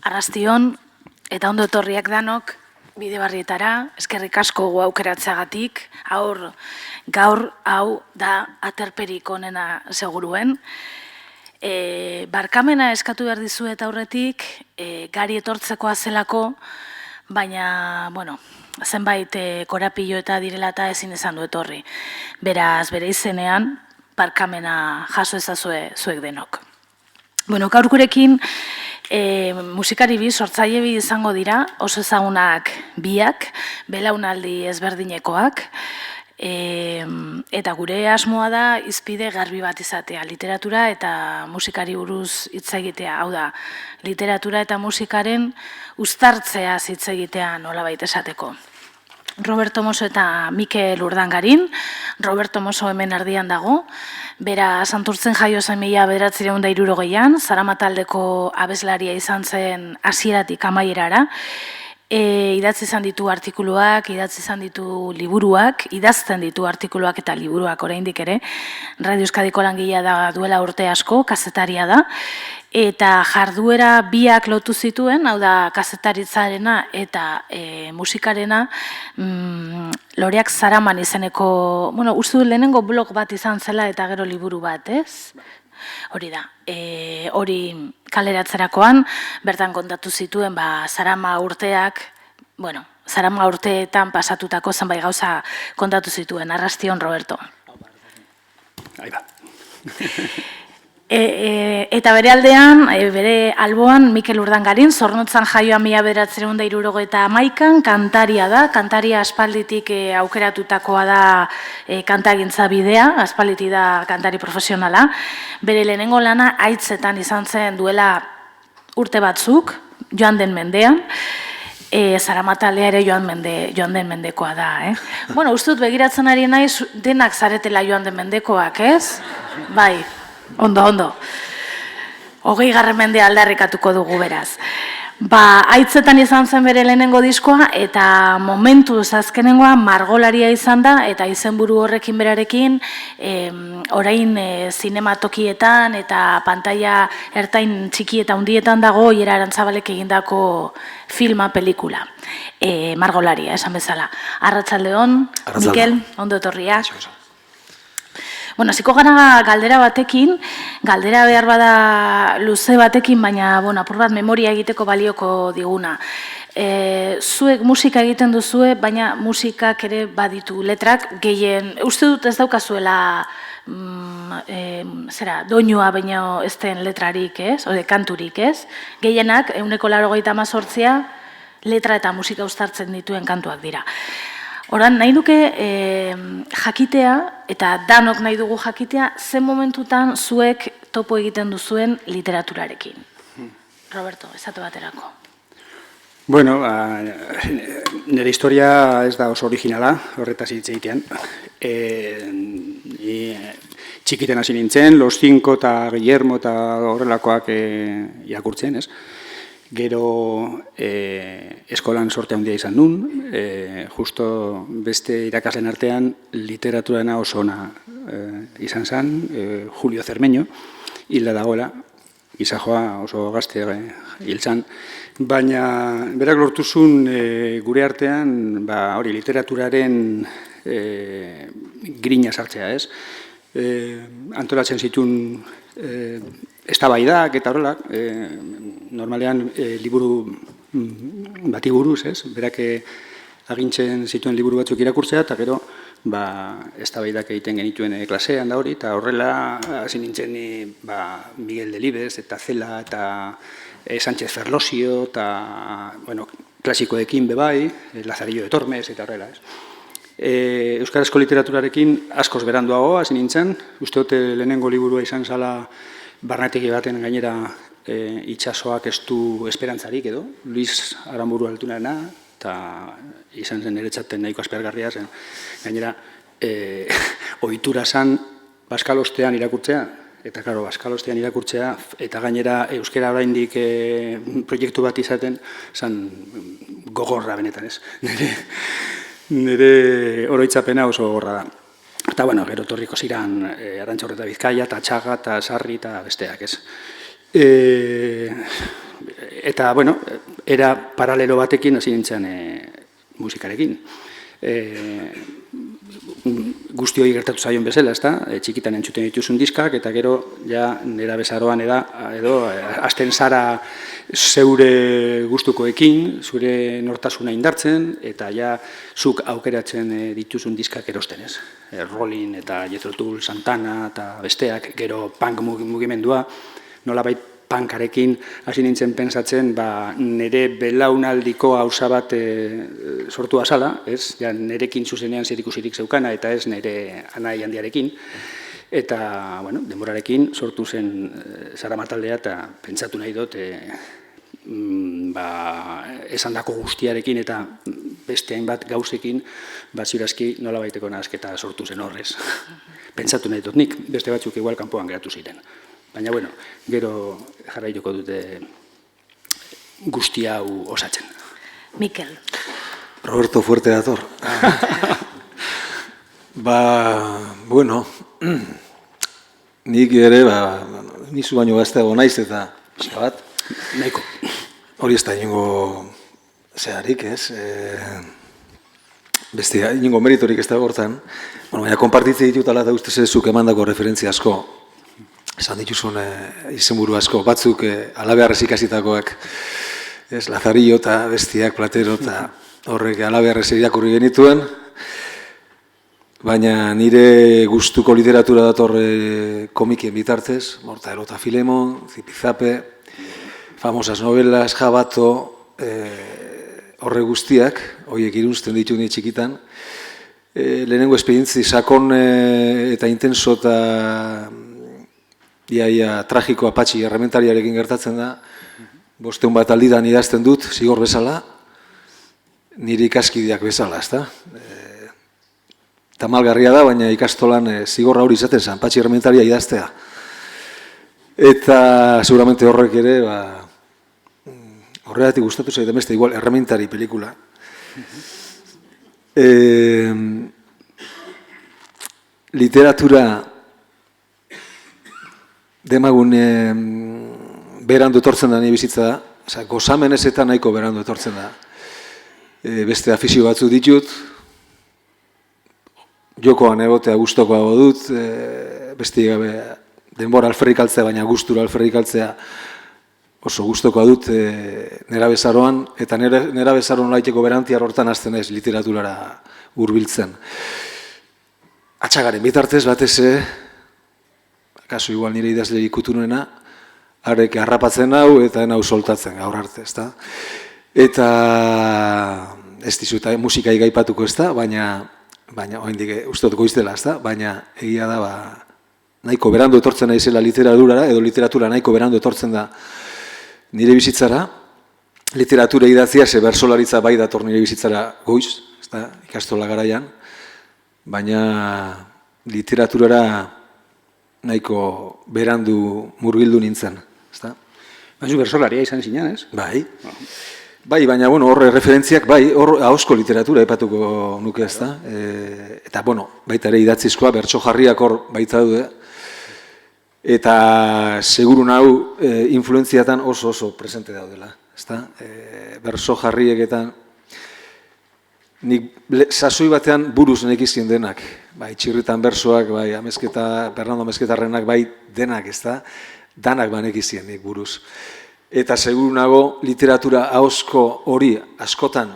Arrastion eta ondo etorriak danok bide barrietara, eskerrik asko gu aukeratzeagatik, gaur hau da aterperik onena seguruen. Barkamena eskatu behar dizuet aurretik, gari etortzekoa zelako, baina, bueno, zenbait korapilo eta direla eta ezin izan du etorri. Beraz, bere izenean, barkamena jaso ezazue zuek denok. Bueno, gaur gurekin, musikari bi, sortzaile bi izango dira, oso ezagunak biak, belaunaldi ezberdinekoak, eta gure asmoa da hizpide garbi bat izatea, literatura eta musikari buruz hitz egitea, hau da, literatura eta musikaren uztartzea hitz egitea nolabait esateko. Roberto Mosso eta Mikel Urdangarin, Roberto Mosso hemen erdian dago, bera Santurtzen jaio zen 1960an, Zaramataldeko abeslaria izan zen hasieratik amaierara, idatzi izan ditu artikuluak, idatzi izan ditu liburuak, idazten ditu artikuluak eta liburuak oraindik ere, Radio Euskadiko langilea da duela urte asko, kazetaria da, eta jarduera biak lotu zituen, hau da kazetaritzarena eta musikarena, Loreak Zaraman izeneko, bueno, uste du lehenengo blog bat izan zela eta gero liburu bat, ez? Hori da, hori kaleratzerakoan, bertan kontatu zituen, Zarama urteak, bueno, Zarama urteetan pasatutako zenbait gauza kontatu zituen, Arrastion, Roberto. Ahí va. Eta bere aldean, bere alboan, Mikel Urdangarin, Zornotzan jaioa 1971an, kantaria da, kantaria aspalditik aukeratutakoa da kantagintza bidea, aspalditik da kantari profesionala. Bere lehenengo lana Aitzetan izan zen duela urte batzuk, joan den mendean, Zaramataldea ere joan den mendekoa da. Bueno, uste dut begiratzen ari naiz, denak zaretela joan den mendekoak, ez? Bai. Ondo. 20. mendea aldarrikatuko dugu beraz. Aitzetan izan zen bere lehenengo diskoa eta momentuz azkenengoa margolaria izan da eta izenburu horrekin berarekin orain zinematokietan eta pantaila ertain txiki eta hundietan dago Iera Arantzabalek egindako filma, pelikula. Margolaria, esan bezala. Arratsaldeon, Mikel, ondo etorria. Bueno, hasiko gara galdera batekin, galdera behar bada luze batekin, baina, bueno, apur bat memoria egiteko balioko diguna. Zuek musika egiten duzue, baina musikak ere baditu letrak, gehien, uste dut ez daukazuela, doinua baino ez den letrarik, ez? Ode, kanturik, ez? Gehienak, 188 letra eta musika uztartzen dituen kantuak dira. Horan, nahi duke jakitea, eta danok nahi dugu jakitea, zen momentutan zuek topo egiten duzuen literaturarekin. Roberto, esate baterako. Bueno, nire historia ez da oso originala, horretaz hitz egitean. Txikiten hasi nintzen, Los Cinco eta Guillermo eta horrelakoak irakurtzen, ez? Gero eskolan sorte handia izan nun, justo beste irakasleen artean literaturana oso ona izan zen, Julio Cermeño, hilda dagoela, gizajoa oso gazte hil zen, baina berak lortuzun gure artean hori literaturaren grina sartzea, ez? Antolatzen zituen eztabaidak eta horrelak, normalean liburu bati buruz, ez? Berak agintzen zituen liburu batzuk irakurtzea, eta gero eztabaidak egiten genituen klasean da hori, eta horrela hasi nintzen Miguel Delibes, eta Cela, eta Sánchez Ferlosio, eta klasikoekin bebai, Lazarillo de Tormes, eta horrela, ez? Euskarazko literaturarekin askoz beranduago hasi nintzen, uste dute lehenengo liburua izan zala barnetegi baten gainera itxasoak ez du esperantzarik edo, Luis Aramburu Altunarena, eta izan zen niretzaten nahiko aspergarria zen. Gainera, ohitura zen Baskalostean irakurtzea, eta karo, Baskalostean irakurtzea, eta gainera euskara oraindik proiektu bat izaten, zen gogorra benetan ez. Nire oroitzapena oso gogorra da. Eta, bueno, gero torriko ziren Arantxa eta Bizkaia, eta Txaga, eta Sarri, eta besteak, ez. Eta, bueno, era paralelo batekin hasi nintzen musikarekin. Guzti hori gertatu zaion bezala, ezta? Txikitan entzuten dituzun diskak, eta gero, ja, nera bezaroan edo, hasten zara zeure gustukoekin, zure nortasuna indartzen, eta ja, zuk aukeratzen dituzun diskak erosten, ez? Rolling eta Jethro Tull, Santana eta besteak, gero punk mugimendua, nolabait punkarekin hasi nintzen pentsatzen, nire belaunaldiko hausa bat sortu azala, ez? Ja, nirekin zuzenean zerikusirik zeukana, eta ez nire anai handiarekin. Eta, bueno, denborarekin sortu zen Zaramataldea, eta pentsatu nahi dut, esandako guztiarekin eta beste hainbat gauzekin, ziurazki nolabaiteko nahasketa sortu zen horrez. Pentsatu nahi dut nik, beste batzuk igual kanpoan geratu ziren. Baina, bueno, gero jarraituko dute guzti hau osatzen. Mikel. Roberto Fuerte dator. Bueno, nik ere, nizu baino gazteago naiz eta pixka bat. Nahiko. Hori ez da ingo zeharik, ez? Beste, ingo meritorik ez da gortan. Baina, konpartitze ditut ala da ustez zuk emandako referentzia asko. Esan dituzun izenburu asko, batzuk alabeharrez ikasitakoak, Lazarillo eta Bestiak, Platero eta horrek alabeharrez irakurri genituen, baina nire gustuko literatura dator komikien bitartez, Mortadelo eta Filemon, Zipizape, famosas novelas, Jabato, horre guztiak, horiek irunzten ditu nire txikitan, lehenengo esperientzi sakon eta intenso eta iaia tragiko apatxi errementariarekin gertatzen da, 500 bat aldidan idazten dut, zigor bezala, nire ikaskideak bezala, ezta? Tamalgarria da, baina ikastolan zigorra hori izaten zen, apatxi errementaria idaztea. Eta seguramente horrek ere, horregatik gustatu zaiten beste, igual, errementari pelikula. Literatura demagun berandu etortzen da nire bizitza da, gozamen ez eta nahiko berandu etortzen da. Beste afizio batzu ditut, jokoan egotea gustokoago dut, beste gabe denbora alferrik altzea, baina gustura alferrik altzea oso gustokoa dut nerabezaroan, eta nerabezaroan laiteko berantiar hortan hasten ez literaturara hurbiltzen. Atxagaren bitartez batez, kasu igual nire idazle ikutunena, harrek harrapatzen hau eta hau soltatzen gaur arte, ezta? Eta ez dizut musikai gaipatuko ez da, baina oraindik uste dut goizdela, ezta? Baina egia da, nahiko berandu etortzen naizela literaturara, edo literatura nahiko berandu etortzen da nire bizitzara. Literatura idatzia, bersolaritza bai dator nire bizitzara goiz, ezta? Ikastola garaian, baina literaturara nahiko berandu murgildu nintzen, ezta? Baina bersolaria izan zinean, ez? Bai. Bai, baina, horre referentziak, bai, hor ahozko literatura epatuko nuke, ezta? Eta, baita ere idatzizkoa, bertso jarriak hor baita daude, eta seguru nahu influentziatan oso presente daudela, ezta? Bertso jarrieketan, nik sasoi batean buruz nekizien denak, bai, Txirritan bersoak, bai, Fernando Amezketarrenak, bai, denak, ezta? Danak banekizien nik buruz. Eta seguru nago literatura ahozko hori askotan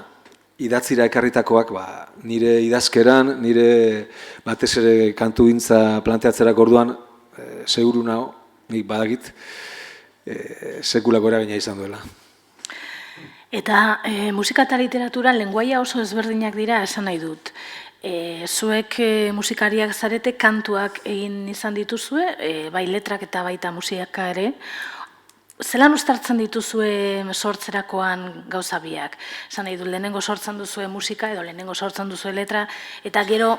idatzira ekarritakoak nire idazkeran, nire batez ere kantugintza planteatzerak orduan seguru nago, nik badakit, sekulako eragina izan duela. Eta musika eta literatura lenguaia oso ezberdinak dira esan nahi dut. Zuek musikariak zarete kantuak egin izan dituzue, bai letrak eta baita musika ere. Zelan uztartzen dituzue sortzerakoan gauza biak? Esan nahi dut, lehenengo sortzen duzue musika edo lehenengo sortzen duzue letra, eta gero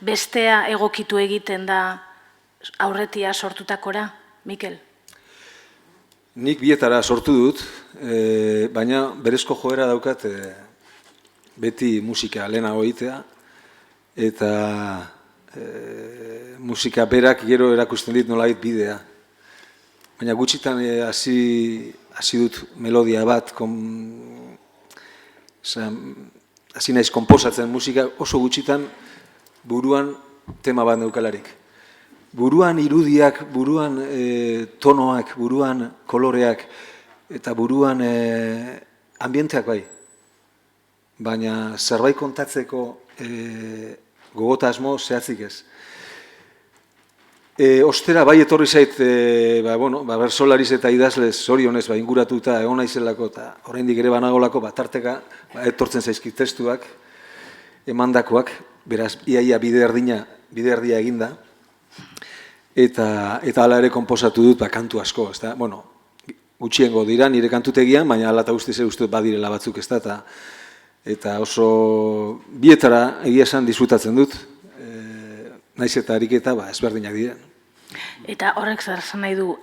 bestea egokitu egiten da aurretia sortutakora, Mikel? Nik bietara sortu dut, baina berezko joera daukat beti musika lehenago egitea, eta musika berak gero erakusten dit nolabait bidea. Baina gutxitan hasi dut melodia bat, hasi naiz konposatzen musika oso gutxitan buruan tema bat neukalarik. Buruan irudiak, buruan tonoak, buruan koloreak eta buruan ambienteak bai. Baina zerbait kontatzeko gogota asmo zehatzik ez. Ostera bai etorri zait, bersolariz eta idazlez zorionez inguratuta egon naizelako eta oraindik ere banagolako tarteka etortzen zaizkit testuak, emandakoak, beraz iaia bide erdia eginda, eta hala ere konposatu dut kantu asko, ezta? Bueno, gutxiengo dira nire kantutegian, baina hala eta guztiz uste badirela batzuk, ezta? Eta oso bietara egia esan disfrutatzen dut, naiz eta ariketa ezberdinak diren. Eta horrek zer esan nahi du,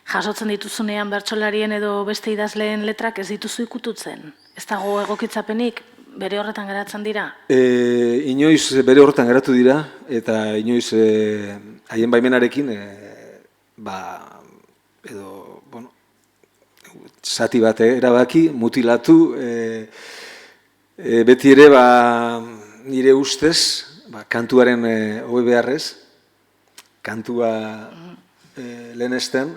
jasotzen dituzunean bertsolarien edo beste idazleen letrak ez dituzu ikututzen? Ez dago egokitzapenik, bere horretan geratzen dira? Inoiz bere horretan geratu dira, eta inoiz haien baimenarekin, zati bat erabaki, mutilatu, beti ere nire ustez, kantuaren hobe beharrez, kantua lehenesten,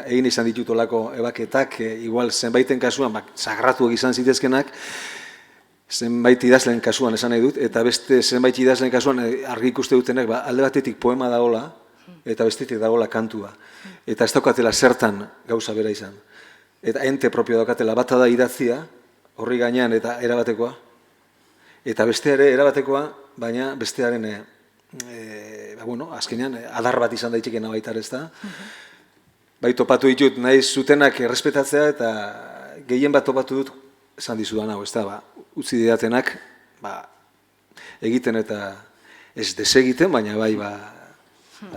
egin izan ditutolako ebaketak, igual zenbaiten kasuan, sagratuak izan zitezkenak, zenbait idazleen kasuan esan nahi dut, eta beste zenbait idazleen kasuan argi ikuste dutenek, alde batetik poema dagoela, eta bestetik dagoela kantua. Eta ez daukatela zertan gauza bera izan. Eta ente propio daukatela, bata da idatzia, horri gainean eta erabatekoa, eta beste ere erabatekoa, baina bestearen, azkenean, adar bat izan daitekena baita ez da. Bai topatu ditut nahi zutenak errespetatzea eta gehien bat topatu dut esan dizudan hau, ez da, utzi didatenak egiten eta ez desegiten, baina bai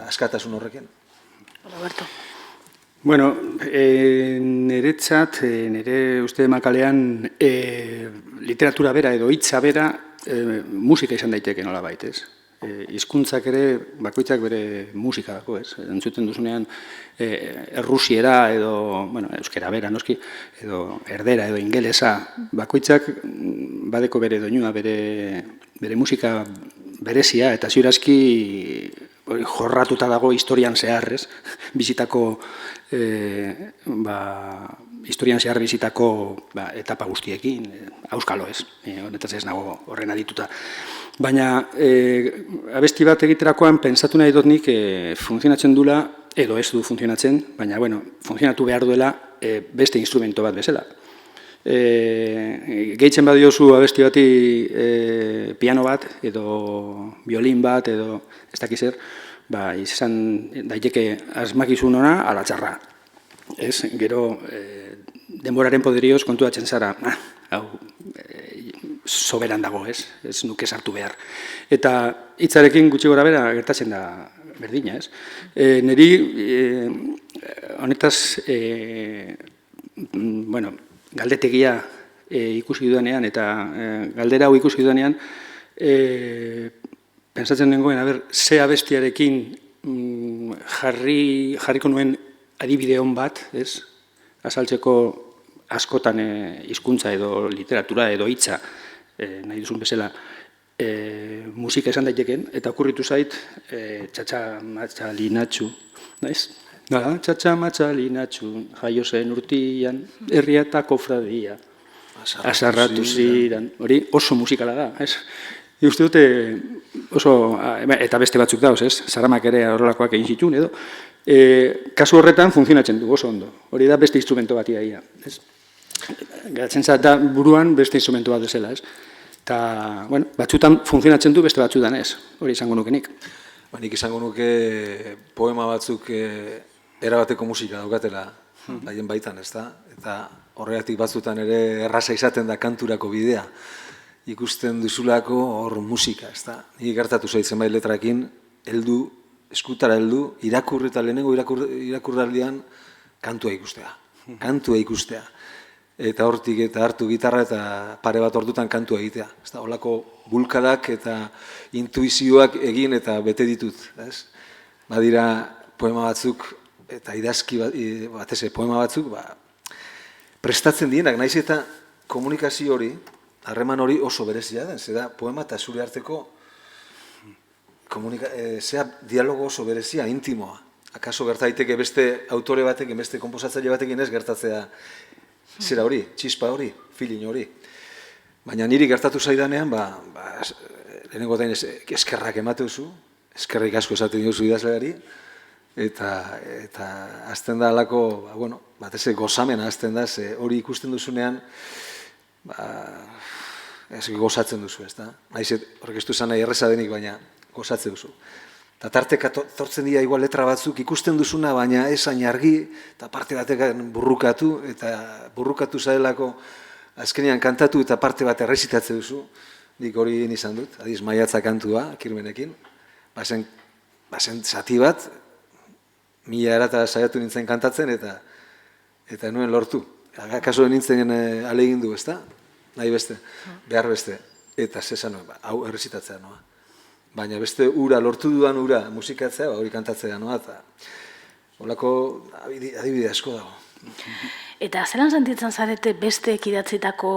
askatasun horrekin. Roberto. Bueno, niretzat, nire uste makalean literatura bera edo hitza bera musika izan daiteke nola baitez. Hizkuntzak ere, bakoitzak bere musika dako, ez? Entzuten duzunean errusiera edo, euskera bera, noski, edo erdera edo ingelesa, bakoitzak badeko bere doinua, bere musika berezia, eta ziurazki jorratuta dago historian zehar, ez? Bizitako, historian zehar bizitako etapa guztiekin, auskalo ez, honetaz ez nago horren adituta. Baina abesti bat egiterakoan pentsatu nahi dut nik funtzionatzen dula, edo ez du funtzionatzen, baina funtzionatu behar duela beste instrumento bat bezala. Gehitzen badiozu abesti bati piano bat, edo violin bat, edo ez dakiz zer, izan daiteke asmakizun ona ala txarra. Gero denboraren poderioz kontuatzen zara, hau soberan dago, ez nuke sartu behar. Eta hitzarekin gutxi gora bera gertatzen da berdina, ez? Neri honetaz, galdetegia ikusi dudanean eta galdera hau ikusi dudanean, pensatzen nengoen, ze abestiarekin jarriko nuen adibide hon bat, ez? Azaltzeko askotan hizkuntza edo literatura edo hitza, nahi duzun bezala, musika esan daiteken, eta okurritu zait, txatxa matxalinatxu, naiz? Txatxa matxalinatxu, jaio zen urtian, herria eta kofradia, asarratu ziran, hori oso musikala da, ez? Uste dute oso, eta beste batzuk dauz, ez? Zaramak ere horrelakoak egin zituen, edo? Kasu horretan funtzionatzen du, oso ondo. Hori da beste instrumento bat iaia, ez? Geratzen zait da buruan beste instrumento bat bezala, ez? Eta, batzutan funtzionatzen du, beste batzutan ez. Hori izango nuke nik. Nik izango nuke poema batzuk erabateko musika daukatela haien baitan, ez da? Eta horregatik batzutan ere erraza izaten da kanturako bidea. Ikusten duzulako hor musika, ez da? Nik gertatu zaitzen bai letrakin, heldu, eskutara heldu, irakurri eta lehenengo irakurraldian kantua ikustea. Kantua ikustea. Eta hortik eta hartu gitarra eta pare bat ordutan kantua egitea. Holako bulkadak eta intuizioak egin eta bete ditut. Badira poema batzuk eta idazki batez poema batzuk, prestatzen dienak, naiz eta komunikazio hori, harreman hori oso berezia den, zera poema eta zure arteko dialogo oso berezia, intimoa. Akaso gertaiteke beste autore batek, beste konposatzaile batekin ez gertatzea zera hori, txispa hori, feeling hori. Baina niri gertatu zaidanean, lehenengo da eskerrak emateuzu, eskerrik asko esaten diozu idazleari, eta azten da alako, batez gozamena azten da, hori ikusten duzunean, gozatzen duzu, ez da? Naiz, horrek ez du zan nahi erreza denik, baina gozatzen duzu. Eta tarteka tortzen dira igual letra batzuk ikusten duzuna, baina esain argi, eta parte batek burrukatu, eta burrukatu zarelako azkenean kantatu eta parte bat errezitatzen duzu, nik hori izan dut, adiz Maiatza kantua, Kirmenekin, bazen zati bat, 1000 erata saiatu nintzen kantatzen, eta nuen lortu. Kaso nintzen alegindu, ez da? Nahi beste, behar beste, eta zesan nuen, hau errezitatzea noa. Baina beste ura, lortu dudan ura musikatzea, hori kantatzea noa, eta holako adibide asko dago. Eta zelan sentitzen zarete beste idatzitako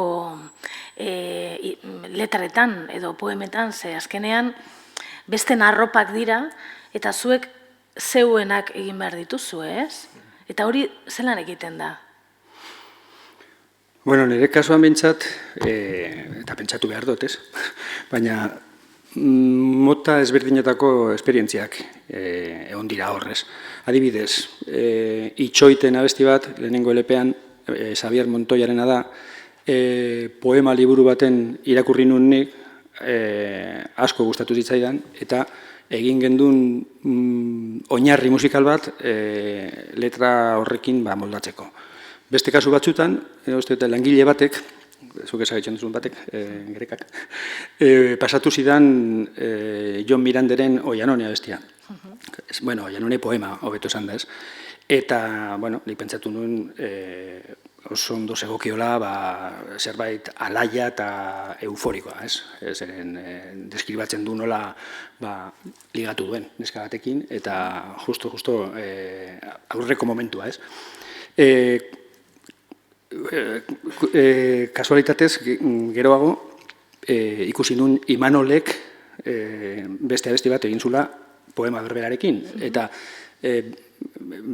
letretan edo poemetan, ze azkenean beste narropak dira, eta zuek zeuenak egin behar dituzu, ez? Eta hori zelan egiten da? Bueno, nire kasuan bintzat, eta pentsatu behar dut, ez? Baina mota ezberdinetako esperientziak egon dira horrez. Adibidez, Itxoiten abesti bat, lehenengo LP-an, Xabier Montoyarena da, poema liburu baten irakurri nun nik, asko gustatu zitzaidan, eta egin gendun oinarri musikal bat letra horrekin moldatzeko. Beste kasu batzutan, langile batek, zuk ezagitzen duzun batek, gerekak, pasatu zidan Jon Miranderen Oianone abestia. Bueno, Oianone poema, hobeto esan da ez. Eta, bueno, nik pentsatu nuen oso ondo zegokiola zerbait alaia eta euforikoa, ez? Zeren deskribatzen du nola ligatu duen neska batekin, eta justo aurreko momentua, ez? Kasualitatez, geroago, ikusi nun Imanolek beste abesti bat egin zula poema berberarekin, eta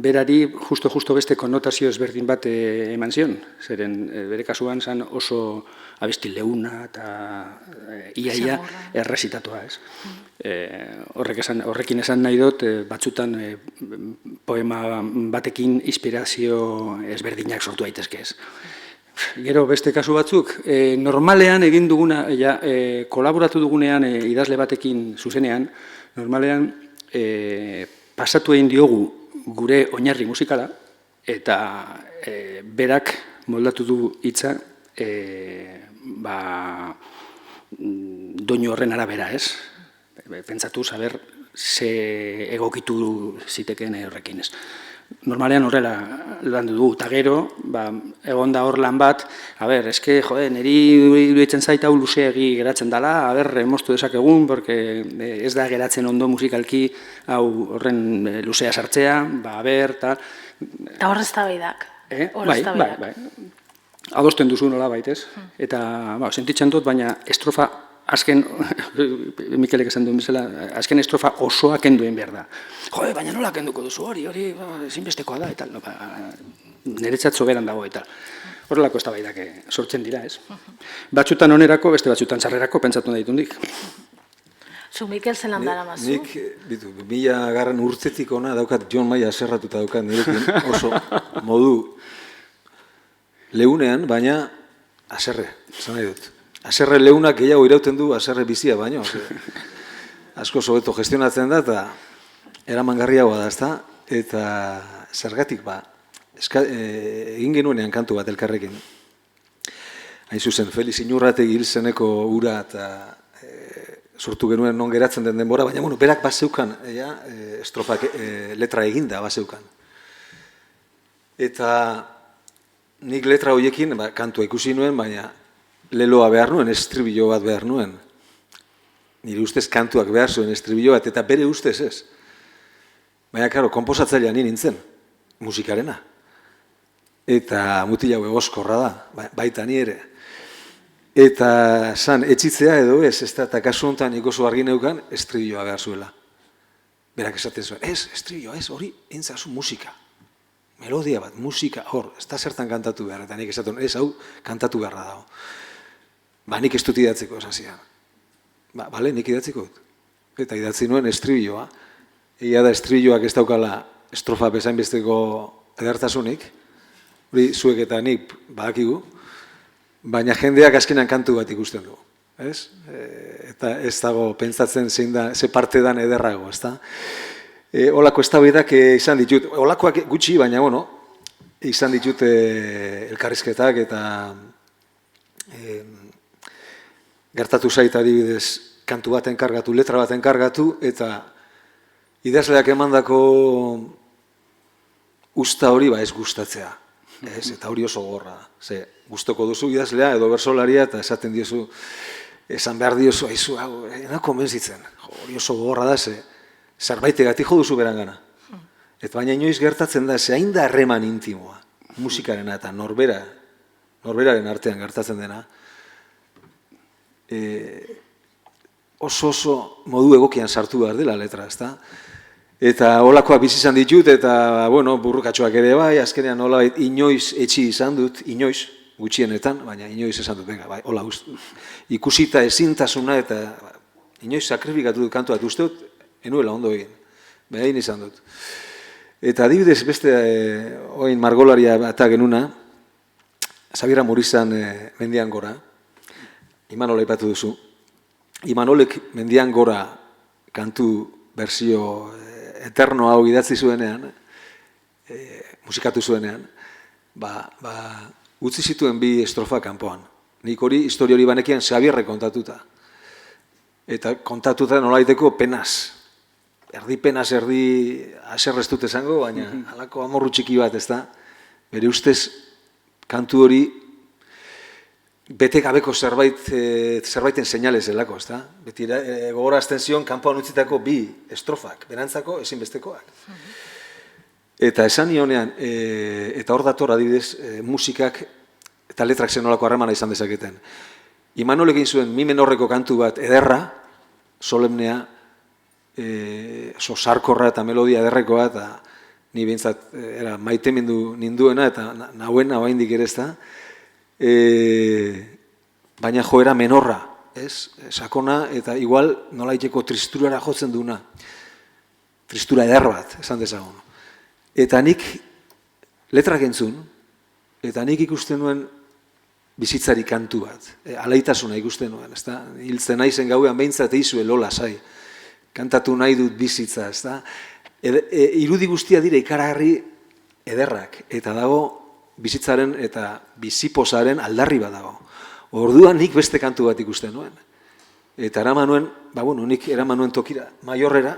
berari justo beste konnotazio ezberdin bat eman zion, zeren bere kasuan zan oso abesti leuna eta iaia errezitatua, ez? Horrekin esan nahi dut, batzutan poema batekin inspirazio ezberdinak sortu daitezke ez. Gero beste kasu batzuk, normalean egin duguna, kolaboratu dugunean idazle batekin zuzenean, normalean pasatu egin diogu gure oinarri musikala, eta berak moldatu du hitza doinu horren arabera, ez? Pentsatu, saber, ze egokitu ziteken horrekin, ez? Normalean horrela landu dugu, eta gero, egon da hor lan bat, eske, niri iruditzen zait hau luzeegi geratzen dela, moztu dezakegun, porque ez da geratzen ondo musikalki hau horren luzea sartzea, eta... Eta horrez tabaidak. Bai. Adosten duzu nola baitez, eta sentitzen dut, baina estrofa azken, Mikelek esan duen bezala, azken estrofa osoa kenduen behar da. Baina nola kenduko duzu hori ezinbestekoa da, eta niretzat soberan dago, eta horrelako eztabaidak sortzen dira, ez? Batzutan onerako, beste batzutan txarrerako, pentsatu nahi ditundik. Zu, Mikel, zelan dara mazu? Nik, 2000 urtetik ona daukat Jon Maia zerratuta daukat nirekin oso modu leunean, baina haserre, esan nahi dut. Haserre leunak gehiago irauten du haserre bizia baino. Asko sobeto gestionatzen da, eta eramangarriagoa da, ezta? Eta zergatik, egin genuenean kantu bat elkarrekin. Hain zuzen, Felix Inurrategi hil zeneko ura eta sortu genuen non geratzen den denbora, baina berak bazeukan, estrofak letra eginda bazeukan. Eta nik letra horiekin kantua ikusi nuen, baina leloa behar nuen, estribillo bat behar nuen. Nire ustez kantuak behar zuen estribillo bat, eta bere ustez ez. Baina, karo, konposatzailea ni nintzen. musikarena. Eta mutila hau egoskorra da, baita ni ere. Eta san, etxitzea edo ez da, eta kasu honetan nik oso argi neukan, estribilloa behar zuela. Berak esaten zuen, estribilloa, hori entzazu musika. Melodia bat, musika, hor, ez da zertan kantatu behar, eta nik esaten, hau kantatu beharra dago. Nik ez dut idatzeko, esan zian. Bale, nik idatzeko dut. Eta idatzi nuen estribilloa. Egia da estribilloak ez daukala estrofa bezain besteko edertasunik, hori zuek eta nik badakigu, baina jendeak azkenan kantu bat ikusten du. Eta ez dago pentsatzen ze parte dan ederrago, ez da? Olako eztabaidak izan ditut, olakoak gutxi, baina izan ditut elkarrizketak eta gertatu zait adibidez kantu bat enkargatu, letra bat enkargatu, eta idazleak emandako usta hori ez gustatzea. Eta hori oso gorra. Gustoko duzu idazlea edo bersolaria eta esaten diozu, esan behar diozu, haizu, ena konbentzitzen. Hori oso gorra da, zerbaitegatik jo duzu berangana. Eta baina inoiz gertatzen da, hain da harreman intimoa, musikarena eta norberaren artean gertatzen dena, oso modu egokian sartu behar dela letra, ezta? Eta holakoak bizi izan ditut, eta, burrukatxoak ere bai, azkenean hola inoiz etxi izan dut, inoiz, gutxienetan, baina inoiz esan dut, venga, bai, hola ikusita ezintasuna, eta inoiz sakrifikatu dut kantu bat, uste dut, enuela ondo egin, behain izan dut. Eta adibidez beste, oin margolaria eta genuna, Xabier Amurizan mendian gora, Imanola aipatu duzu, Imanolek mendian gora kantu berzio eterno hau idatzi zuenean, musikatu zuenean, utzi zituen bi estrofa kanpoan. Nik hori, historia hori banekian Xabierre kontatuta. Eta kontatuta nolaiteko penaz. Erdi penaz, erdi aserreztut esango, baina halako amorru txiki bat, ez da? Bere ustez, kantu hori bete gabeko zerbaiten seinalez delako, ez da? Beti gogorazten zion kanpoan utzitako bi estrofak, berantzako ezinbestekoak. Eta esan nionean, eta hor dator adibidez, musikak eta letrak zenolako harremana izan dezaketen. Imanol egin zuen mi menorreko kantu bat ederra, solemnea, sarkorra eta melodia ederrekoa, eta ni behintzat maite ninduena, eta nauen oraindik ere ez da, baina joera menorra, sakona, eta igual nolaiteko tristurara jotzen duna, tristura eder bat, esan dezagun. Eta nik letrak entzun, eta nik ikusten nuen bizitzari kantu bat, alaitasuna ikusten nuen, ez da? Hiltzen naizen gauean behintzat eizu elola zai, kantatu nahi dut bizitza, ez da? Irudi guztia dire ikaragarri ederrak, eta dago bizitzaren eta biziposaren aldarri bat dago. Orduan nik beste kantu bat ikusten nuen. Eta eraman nuen, nik eraman nuen tokira, maiorrera,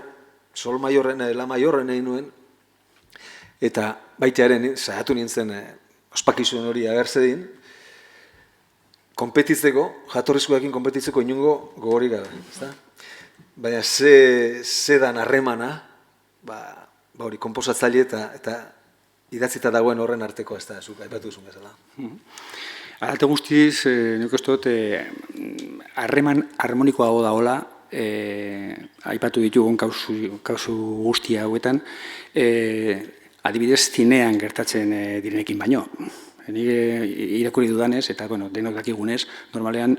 sol maiorren, la maiorren egin nuen, eta baitearen, saiatu nintzen, ospakizuen hori agertzedin, konpetitzeko, jatorrizkoekin konpetitzeko inungo gogorik gara, ezta? Baina zedan harremana, hori, konposatzaile eta idatzita dagoen horren arteko, ez da, zuk aipatu duzun bezala. Alate guztiz, nik uste dut, harreman harmonikoago dagoela, aipatu ditugun kausu guzti hauetan, adibidez zinean gertatzen direnekin baino. Nik irakurri dudanez, eta denok dakigunez, normalean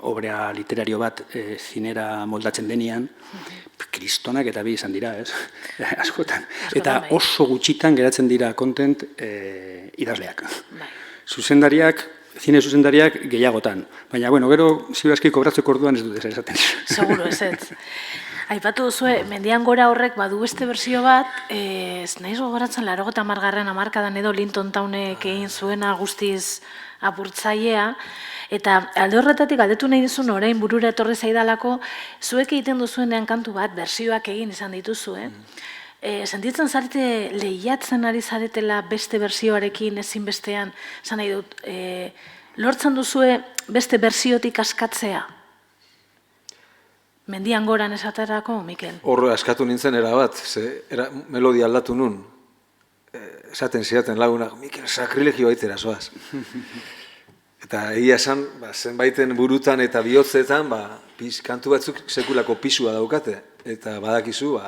obra literario bat zinera moldatzen denean, kristonak eta bi izan dira, ez? Askotan. Eta oso gutxitan geratzen dira content idazleak. Zuzendariak, zine zuzendariak gehiagotan. Baina, gero, ziurazki kobratzeko orduan ez dut esaten. Seguro, ez ez. Aipatu duzue, mendian gora horrek badu beste berzio bat, ez nahiz gogoratzen 80. hamarkadan edo Linton Townek egin zuena guztiz apurtzailea, eta alde horretatik galdetu nahi dizun orain burura etorri zaidalako, zuek egiten duzuenean kantu bat, berzioak egin izan dituzue, sentitzen zarete lehiatzen ari zaretela beste berzioarekin ezinbestean, esan nahi dut, lortzen duzue beste berziotik askatzea? Mendian goran esaterako, Mikel? Hor askatu nintzen erabat, melodia aldatu nun. esaten ziaten lagunak, Mikel, sakrilegio baitera zoaz. Eta egia esan, zenbaiten burutan eta bihotzetan, kantu batzuk sekulako pisua daukate. Eta badakizu,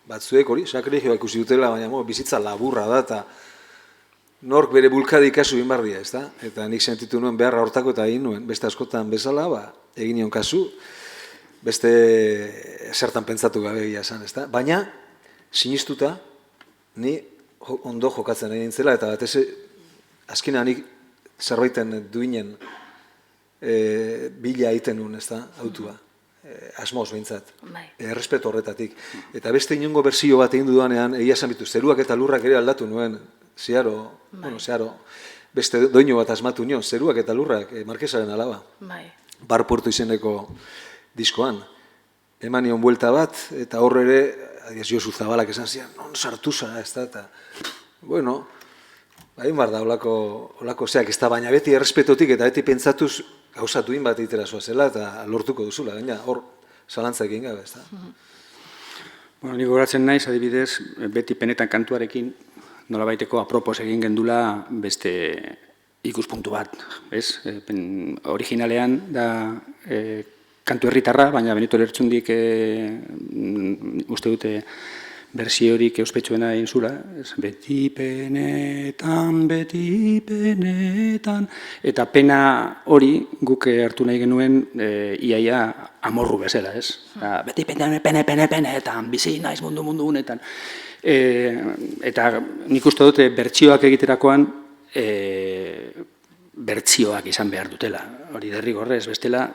batzuek hori, sakrilegioa ikusi dutela, baina bizitza laburra da, eta nork bere bulkada ikasu inbarria, ez da? Eta nik sentitu nuen beharra hortako eta egin nuen, beste askotan bezala, egin nion kasu, beste zertan pentsatu gabe egia esan, ez da? Baina, sinistuta, ni ondo jokatzen egin zela, eta batez, azkenean nik zerbaiten duinen bila egiten nuen, ez da, autua. Asmoz behintzat, errespetu horretatik. Eta beste inongo berzio bat egin dudanean, egia esan bitu, zeruak eta lurrak ere aldatu nuen, zeharo, beste doinu bat asmatu nion, zeruak eta lurrak, Markesaren alaba. Bar Puerto izeneko diskoan. Eman nion buelta bat, eta horre ere, Josu Zabalak esan zian, non sartu zara, ez da, eta, bueno, hain bar da, olako zeak, ez da, baina beti errespetotik eta beti pentsatuz gauzatu bat itera zela, eta lortuko duzula, baina hor zalantzak egin gabe, ez da. Bueno, nik goratzen naiz, adibidez, beti penetan kantuarekin, nolabaiteko apropos egin gendula beste ikuspuntu bat, ez? Originalean da kantu herritarra, baina Benito Lertxundik uste dute bersiorik euspetsuena egin zula, beti penetan, eta pena hori guk hartu nahi genuen iaia amorru bezala, ez? Beti penetan, bizi naiz mundu honetan. Eta nik uste dute bertsioak egiterakoan bertsioak izan behar dutela, hori derrigorrez, bestela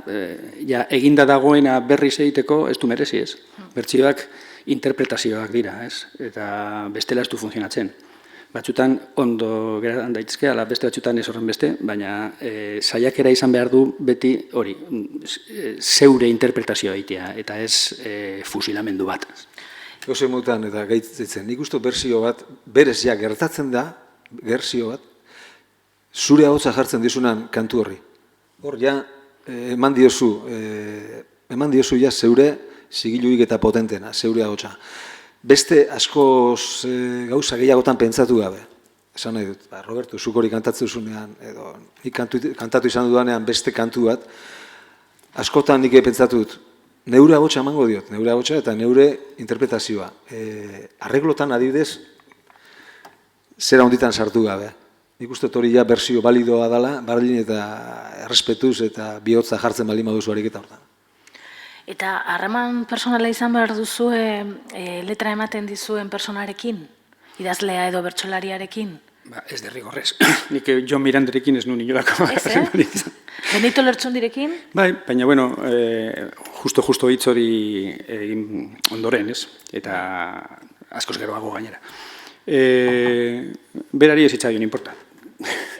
eginda dagoena berriz egiteko ez du merezi, ez? Bertsioak interpretazioak dira, ez? Eta bestela ez du funtzionatzen. Batzutan ondo geran daitezke, ala beste batzutan ez horren beste, baina saiakera izan behar du beti hori, zeure interpretazioa egitea, eta ez fusilamendu bat. Gauze mutan eta gaitzetzen, nik uste berzio bat, berez ja gertatzen da, berzio bat, zure ahotsa jartzen dizunan kantu horri. Hor, ja, eman diozu ja zeure zigiluik eta potentena, zeure ahotsa. Beste askoz gauza gehiagotan pentsatu gabe. Esan nahi dut, Roberto, zuk hori kantatzen duzunean, edo nik kantatu izan dudanean beste kantu bat, askotan nik pentsatu dut, neure ahotsa emango diot, neure ahotsa eta neure interpretazioa. Arreglotan adibidez, zera honditan sartu gabe. Nik uste hori ja berzio balidoa dela, bardin eta errespetuz eta bihotza jartzen baldin baduzu ariketa hortan. Eta harreman personala izan behar duzu letra ematen dizuen personarekin? Idazlea edo bertsolariarekin? Ez derrigorrez. Nik Jon Miranderekin ez nuen inolako. Ez, Benito Lertxundirekin? Bai, baina, bueno, justo hitz hori ondoren, ez? Eta askoz geroago gainera. Berari ez itzaion importa.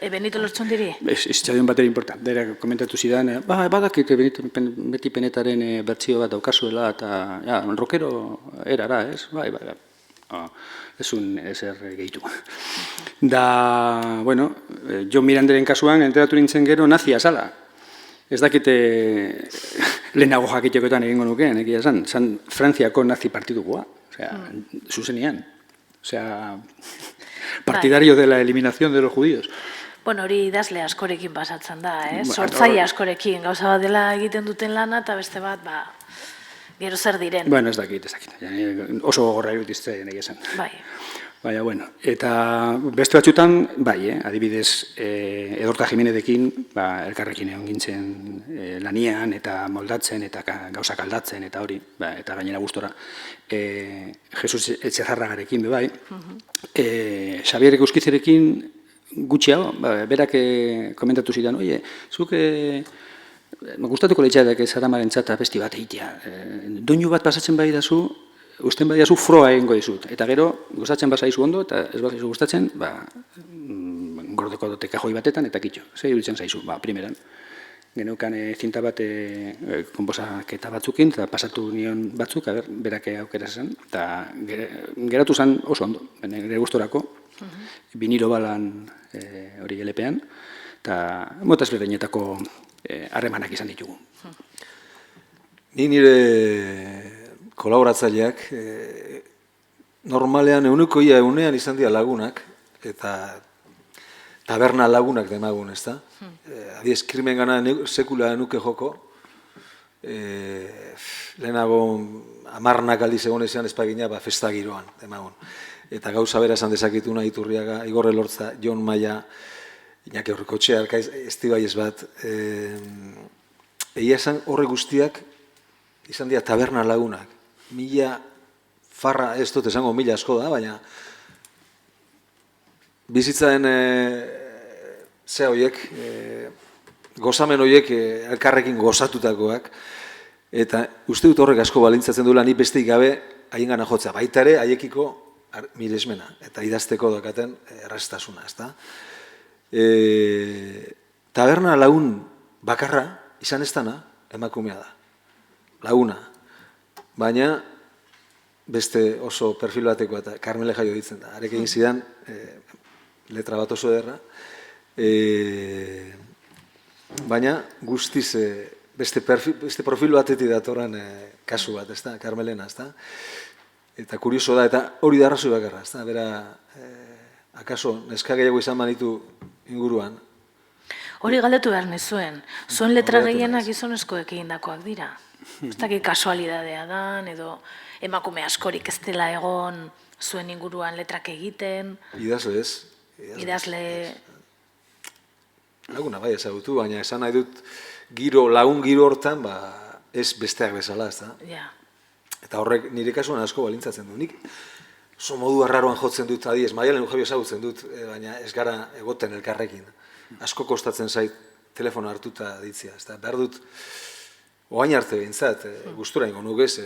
Benito Lertxundiri? Ez itzaion batera importa. Dera komentatu zidan, badakit beti penetaren bertsio bat daukazuela, eta rockero erara, ez? Bai. Ez un ezer gehitu. Da, bueno, Jon Miranderen kasuan, enteratu nintzen gero, nazia zala. Ez dakite lehenago jakitekoetan egingo nukeen, egia esan, zan Frantziako nazi partidukoa, zuzenean. Partidario de la eliminación de los judíos. Bueno, hori idazle askorekin pasatzen da, sortzaile askorekin, gauza bat dela egiten duten lana, eta beste bat, gero zer diren. Bueno, ez dakit. Oso gogorra irutiztzen egia esan. Bai. Baina, bueno, eta beste batzutan, bai, adibidez, Edorta Jimenezekin, elkarrekin egon gintzen lanian, eta moldatzen, eta gauzak aldatzen, eta hori, eta gainera gustora, Jesus Etxezarragarekin, bai, Xabier Euskizerekin gutxiago, berak komentatu zidan, oie, zuk gustatuko leitxadak Zaramaren txata besti bat egitea, doinu bat pasatzen bai dazu, usten badiazu froa egingo dizut. Eta gero, gustatzen bazaizu ondo, eta ez bazaizu gustatzen, gordeko dote kajoi batetan, eta kitxo. Zer iruditzen zaizu, primeran. Geneukan zinta bat konposaketa batzukin, eta pasatu nion batzuk, berak aukera zen, eta geratu zen oso ondo, gure gustorako, vinilo balan hori LP-an, eta mota ezberdinetako harremanak izan ditugu. Ni nire kolaboratzaileak normalean egunean izan dira lagunak, eta taberna lagunak demagun, ez da? Adiez, krimen gana sekula nuke joko, lehenago amarnak aldiz egon ezean espagina, festa giroan demagun. Eta gauza bera esan dezakituna Iturriaga, Igor Elortza, Jon Maia, Iñaki Aurrikotxea, Arkaiz, Estibaiez bat, egia esan horre guztiak izan dira taberna lagunak. Mila farra, ez dut esango mila asko da, baina bizitzaren zea horiek, gozamen horiek elkarrekin gozatutakoak, eta uste dut horrek asko balintzatzen duela ni besteik gabe haien gana jotzea, baita ere haiekiko miresmena, eta idazteko dokaten erraztasuna, ez da? Taberna lagun bakarra, izan ez dana, emakumea da. Laguna. Baina, beste oso perfil batekoa eta Karmele Jaio ditzen da. Arek egin zidan, letra bat oso ederra. Baina, guztiz, beste profil batetik datorren kasu bat, ez da, Karmelena, ez da. Eta kurioso da, eta hori da arrazoi bakarra, ez da. Bera, akaso, neska gehiago izan banitu inguruan. Hori galdetu behar nizuen. Zuen letra gehienak gizonezkoek egindakoak dira. Ez dakit kasualidadea dan, edo emakume askorik ez dela egon zuen inguruan letrak egiten. Idazle ez. Idazle... Laguna bai ezagutu, baina esan nahi dut lagun giro hortan, ez besteak bezala, ez da. Eta horrek nire kasuan asko balintzatzen du. Nik oso modu arraroan jotzen dut, adiez, Maialen Eugebio ezagutzen dut, baina ez gara egoten elkarrekin. Asko kostatzen zait telefono hartuta ditzia. Behar dut, oain arte behintzat, gustura ingo nukez,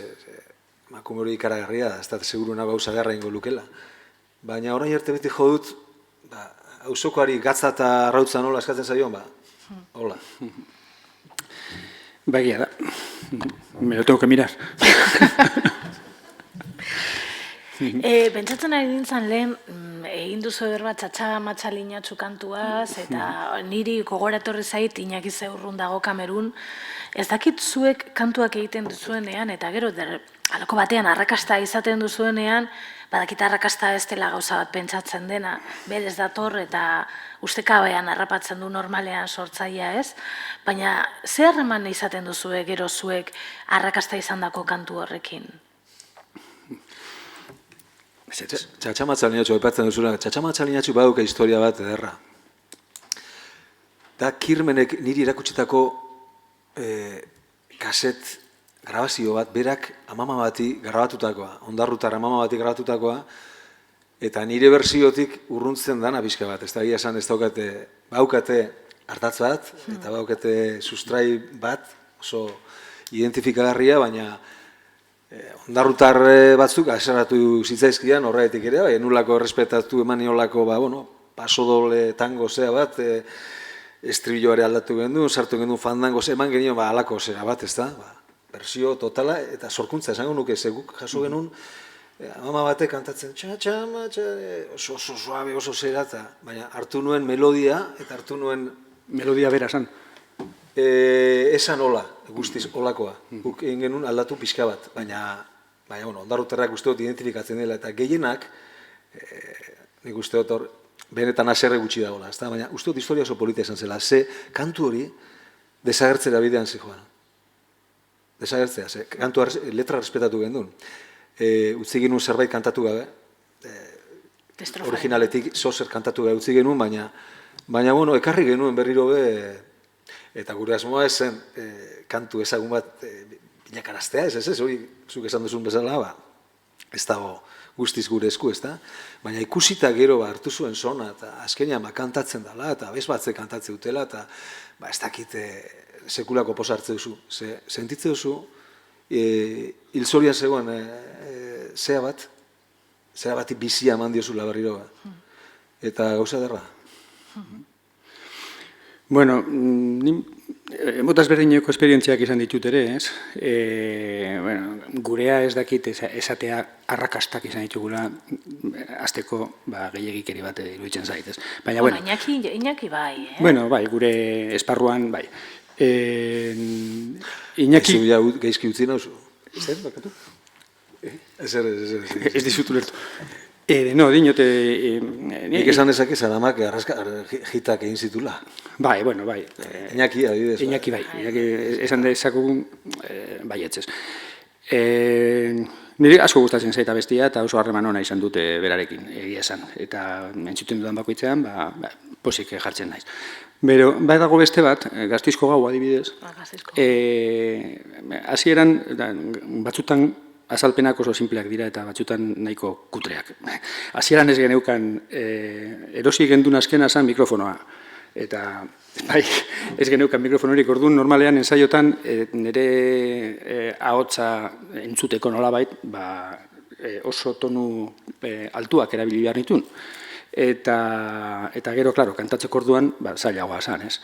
emakume hori ikaragarria da, ez da seguru nago gauza garra ingo lukela. Baina orain arte beti jo dut, auzokoari gatza eta arrautza nola eskatzen zaion, hola. Bagia da, me lo tengo que mirar. Pentsatzen ari nintzen lehen, egin duzu berba txatxa matxalinatxu kantuaz, eta niri gogoratorri zait Iñaki Zeurrun dago Kamerun, ez dakit zuek kantuak egiten duzuenean, eta gero, halako batean arrakasta izaten duzuenean, badakit arrakasta ez dela gauza bat pentsatzen dena, berez dator eta ustekabean harrapatzen du normalean sortzailea ez, baina ze harreman izaten duzue gero zuek arrakasta izandako kantu horrekin? Txatxamatzalinatxu, aipatzen duzula, txatxamatzalinatxu baduka historia bat ederra. Da Kirmenek niri erakutsitako kaset grabazio bat, berak amama bati grabatutakoa, ondarrutar amama bati grabatutakoa, eta nire berziotik urruntzen dana pixka bat. Ez da gira esan ez daukate, baukate hartatz bat, eta baukate sustrai bat, oso identifikagarria, baina ondarrutar batzuk aserratu zitzaizkian horretik ere, nulako errespetatu eman niolako, paso doble tango zea bat, estribilloare aldatu gendun, sartu gendun fandango zea, eman genio alako zera bat, ez da, bersio totala, eta sorkuntza esango nuke, zeguk jaso genuen, mama batek kantatzen, oso suabe, oso zera, baina hartu nuen melodia, eta hartu nuen... Melodia bera esan. Esan hola, guztiz holakoa. Guk egin genuen aldatu pixka bat, baina ondarrutarrak uste dut identifikatzen dela, eta gehienak, nik uste dut hor, benetan aserre gutxi dagoela, baina uste dut historia oso politia esan zela, ze kantu hori desagertzera bidean zijoan. Desagertzea, ze kantu letra respetatu gendun. Utzi genuen zerbait kantatu gabe, originaletik zozer kantatu gabe utzi genuen, baina ekarri genuen berriro be, eta gure asmoa zen kantu ezagun bat binakaraztea, ez, hori zuk esan duzun bezala, ez dago guztiz gure esku, ez da? Baina ikusita gero hartu zuen zona, eta azkenean kantatzen dela, eta bez batze kantatze dutela, eta ez dakit sekulako posartze duzu. Sentitze duzu, hilzorian zegoen zea bati bizia eman diozula berriro, eta gauza derra. Bueno, motaz berdineko esperientziak izan ditut ere, ez? Gurea ez dakit esatea arrakastak izan ditugula, azteko gehiagikeri bat iruditzen zait, ez? Baina, bueno... Iñaki bai, eh? Bueno, bai, gure esparruan, bai. Iñaki... Zuia geizki utzi nauzu. Zer, bakatu? Ez dizutu lertu. No, dinote... Nik esan dezake Saramak jitak egin zitula. Bai, bueno, bai. Iñaki, adibidez. Iñaki bai, esan dezakugun baietzez. Nire asko gustatzen zaita bestia eta oso harreman ona izan dute berarekin, egia esan. Eta entzuten dudan bakoitzean, posik jartzen naiz. Bero, bai dago beste bat, Gaztizko Gau adibidez. Hasieran batzutan azalpenak oso simpleak dira eta batzutan nahiko kutreak. Hasieran ez geneukan erosi gendun azkena zen mikrofonoa. Eta bai, ez geneukan mikrofonorik orduan normalean ensaiotan nire ahotsa entzuteko nolabait oso tonu altuak erabili behar nituen. Eta gero, klaro, kantatzeko orduan zailagoa zen, ez?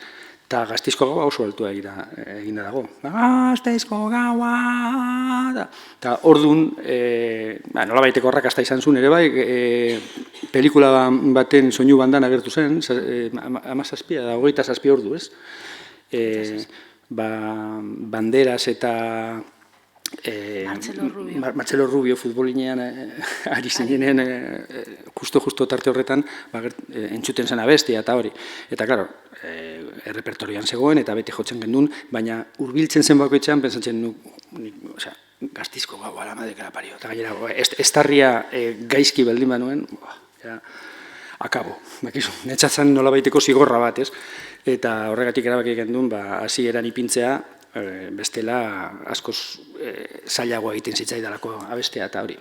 Eta Gaztizko Gaua oso altua eginda dago. Gaztizko Gaua... Eta orduan, nolabaiteko arrakasta izan zuen ere bai, pelikula baten soinu bandan agertu zen, 17 da 27 ordu, ez? Banderas eta... Marcelo Rubio futbolinean ari zinenean justo tarte horretan entzuten zen abestia eta hori. Eta, klaro, errepertorioan zegoen eta beti jotzen gendun, baina hurbiltzen zen bakoitzean pentsatzen Gaztizko Gaua, la madre que la parió. Eta gainera, estarria gaizki baldin banuen, akabo. Netxatzen nolabaiteko zigorra bat, ez? Eta horregatik erabaki gendun, hasieran ipintzea, bestela askoz zailagoa egiten zitzaidalako abestea eta hori.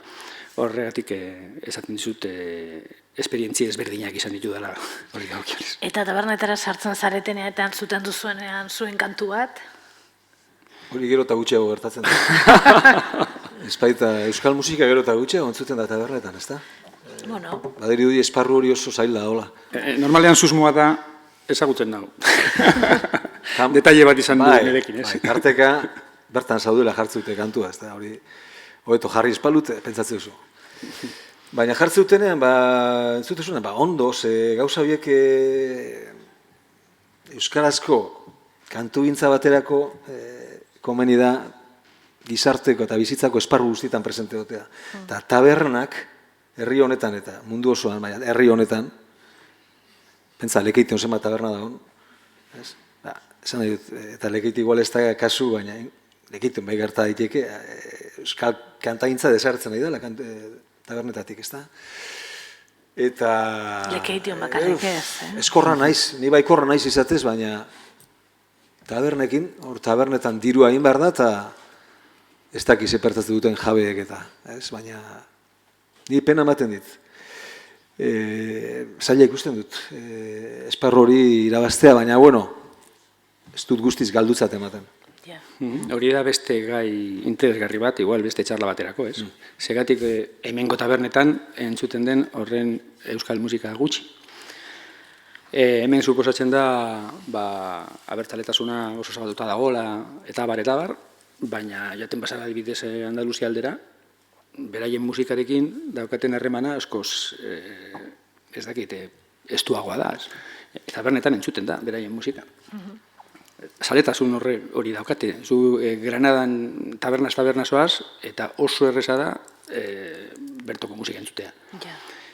Horregatik esaten dizut esperientzia ezberdinak izan ditu dela hori gaukionez. Eta tabernetara sartzen zaretenean zuten duzuenean zuen kantu bat? Hori gero eta gutxiago gertatzen da. Ezpaita euskal musika gero eta gutxiago entzuten da tabernetan, ezta? Bueno. Badiri dudi esparru hori oso zaila hola. Normalean susmoa da ezagutzen dago. Detaile bat izan du nirekin, ez? Tarteka, bertan zaudela jartzute kantua, ez da, hori, hobeto jarri espalute, pentsatzen duzu. Baina jartzeutenean, entzutezunean, ondo, gauza horiek euskarazko kantugintza baterako komeni da gizarteko eta bizitzako esparru guztietan presente dotea. Eta tabernak, herri honetan eta mundu osoan, baina herri honetan, pentsa, Lekeitian zenbat taberna dagoen, ez? Esan nahi dut, eta Lekeiti igual ez da kasu, baina Lekeitian bai gerta daiteke, euskal kantagintza desartzen nahi dela tabernetatik, ez da? Eta... Lekeition bakarrik ez, eskorra naiz, ni baikorra naiz izatez, baina tabernekin, hor tabernetan dirua egin behar da, eta ez dakiz epertatzen duten jabeek eta, ez? Baina ni pena ematen dit. Zaila ikusten dut, esparru hori irabaztea, baina, bueno, ez dut guztiz galdutzat ematen. Hori da beste gai interesgarri bat, igual beste txarla baterako, ez? Segatik hemengo tabernetan entzuten den horren euskal musika gutxi. Hemen suposatzen da abertzaletasuna oso zabalduta dagoela eta bar, baina jaten pasara adibidez Andaluzia aldera, beraien musikarekin daukaten harremana askoz ez dakit, estuagoa da. Tabernetan entzuten da beraien musika. Zaletasun hori daukate. Zu Granadan taberna zoaz, eta oso erreza da bertoko musika entzutea.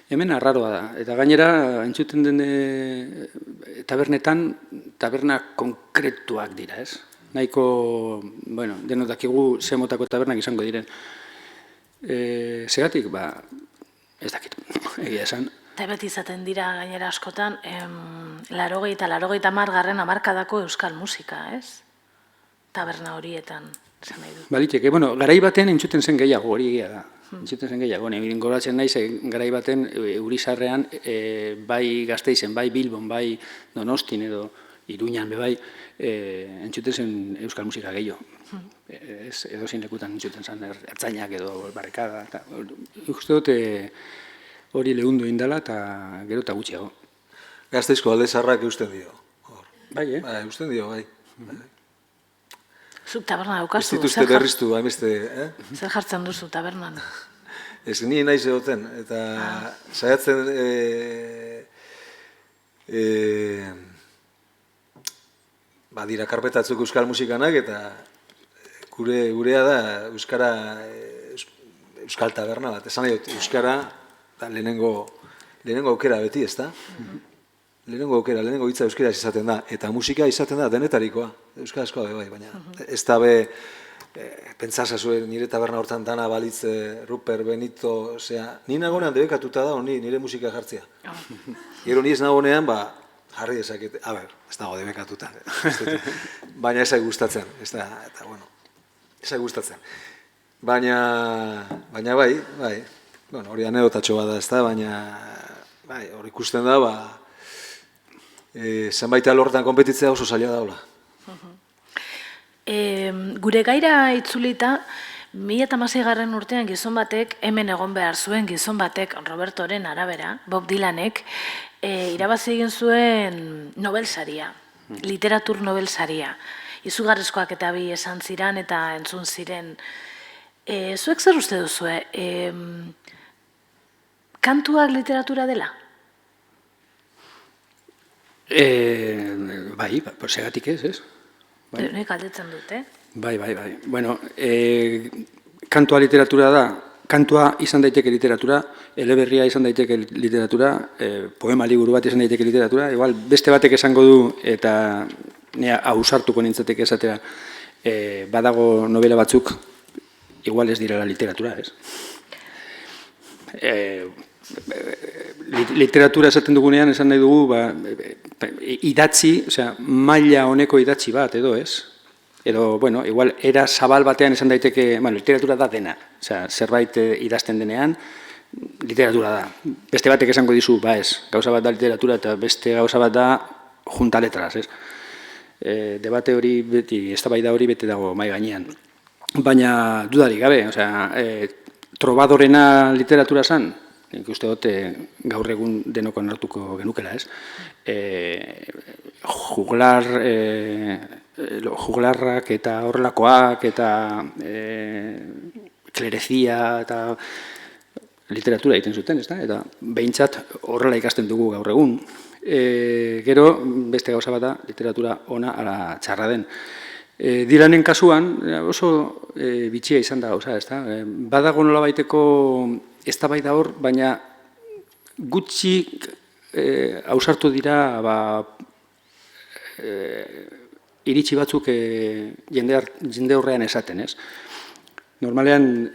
Hemen arraroa da. Eta gainera, entzuten den tabernetan, taberna konkretuak dira, ez? Nahiko, bueno, denok dakigu ze motako tabernak izango diren. Segatik, ez dakit, egia esan. Eta beti izaten dira gainera askotan, 80 eta 90 hamarkadako euskal musika, ez? Taberna horietan, esan nahi dut. Baliteke, bueno, garai baten entzuten zen gehiago, hori egia da. Entzuten zen gehiago, nire goratzen naiz, garai baten Urizarrean, bai Gasteizen, bai Bilbon, bai Donostin edo Iruñan, bai, entzuten zen euskal musika gehiago. Edo zein lekutan entzuten zen ertzainak edo barrikada. Uste dut, hori lehundu indala eta gero eta gutxiago. Gasteizko alde zarrak eusten dio. Bai, eusten dio, bai. Zuk taberna daukazu. Ez dituzte berriztu, hainbeste, Zer jartzen duzu tabernan? Ez ni naiz egoten, eta saiatzen dira karpetatzuk euskal musikanak, eta gurea da euskal taberna bat. Esan nahi dut, euskara lehenengo aukera beti, ez da? Lehenengo aukera, lehenengo hitza euskaraz izaten da, eta musika izaten da denetarikoa, euskarazkoa bai, baina ez da be, pentsasa zuen nire taberna hortan dana balitz Ruper, Benito, osea, ni nagonean debekatuta da honi nire musika jartzea. Gero ni ez nagonean, jarri dezaket, ez dago debekatuta, baina ez gustatzen, eta bueno, ez gustatzen. Baina bai, bueno, hori anedotatxo bada ez da, baina hori ikusten da, zenbait alortan konpetitzea oso zaila daula. Gure gaira itzulita, 2016 urtean gizon batek, hemen egon behar zuen gizon batek, Robertoren arabera, Bob Dylanek, irabazi egin zuen Nobel saria, literatur Nobel saria. Izugarrizkoak eta bi esan ziren eta entzun ziren. Zuek zer uste duzue? Kantuak literatura dela? Bai, segatik ez? Nik aldetzen dut, Bai. Bueno, kantua literatura da, kantua izan daiteke literatura, eleberria izan daiteke literatura, poema liburu bat izan daiteke literatura, igual beste batek esango du, eta nea ausartuko nintzateke esatera, badago novela batzuk, igual ez direla literatura, ez? Literatura esaten dugunean esan nahi dugu idatzi, maila honeko idatzi bat edo ez, edo, bueno, igual era zabal batean esan daiteke, bueno, literatura da dena, zerbait idazten denean, literatura da. Beste batek esango dizu, ez, gauza bat da literatura eta beste gauza bat da junta letras, ez. Debate hori beti, eztabaida hori bete dago mai gainean. Baina dudarik gabe, trobadorena literatura zan, nik uste dut gaur egun denoko onartuko genukela, ez? Juglarrak eta horrelakoak eta klerezia eta literatura egiten zuten, ez da? Eta behintzat horrela ikasten dugu gaur egun. Gero, beste gauza bat da, literatura ona ala txarra den. Dylanen kasuan oso bitxia izan da gauza, ez da? Badago nolabaiteko eztabaida hor, baina gutxi ausartu dira iritsi batzuk jende horrean esaten, ez? Normalean,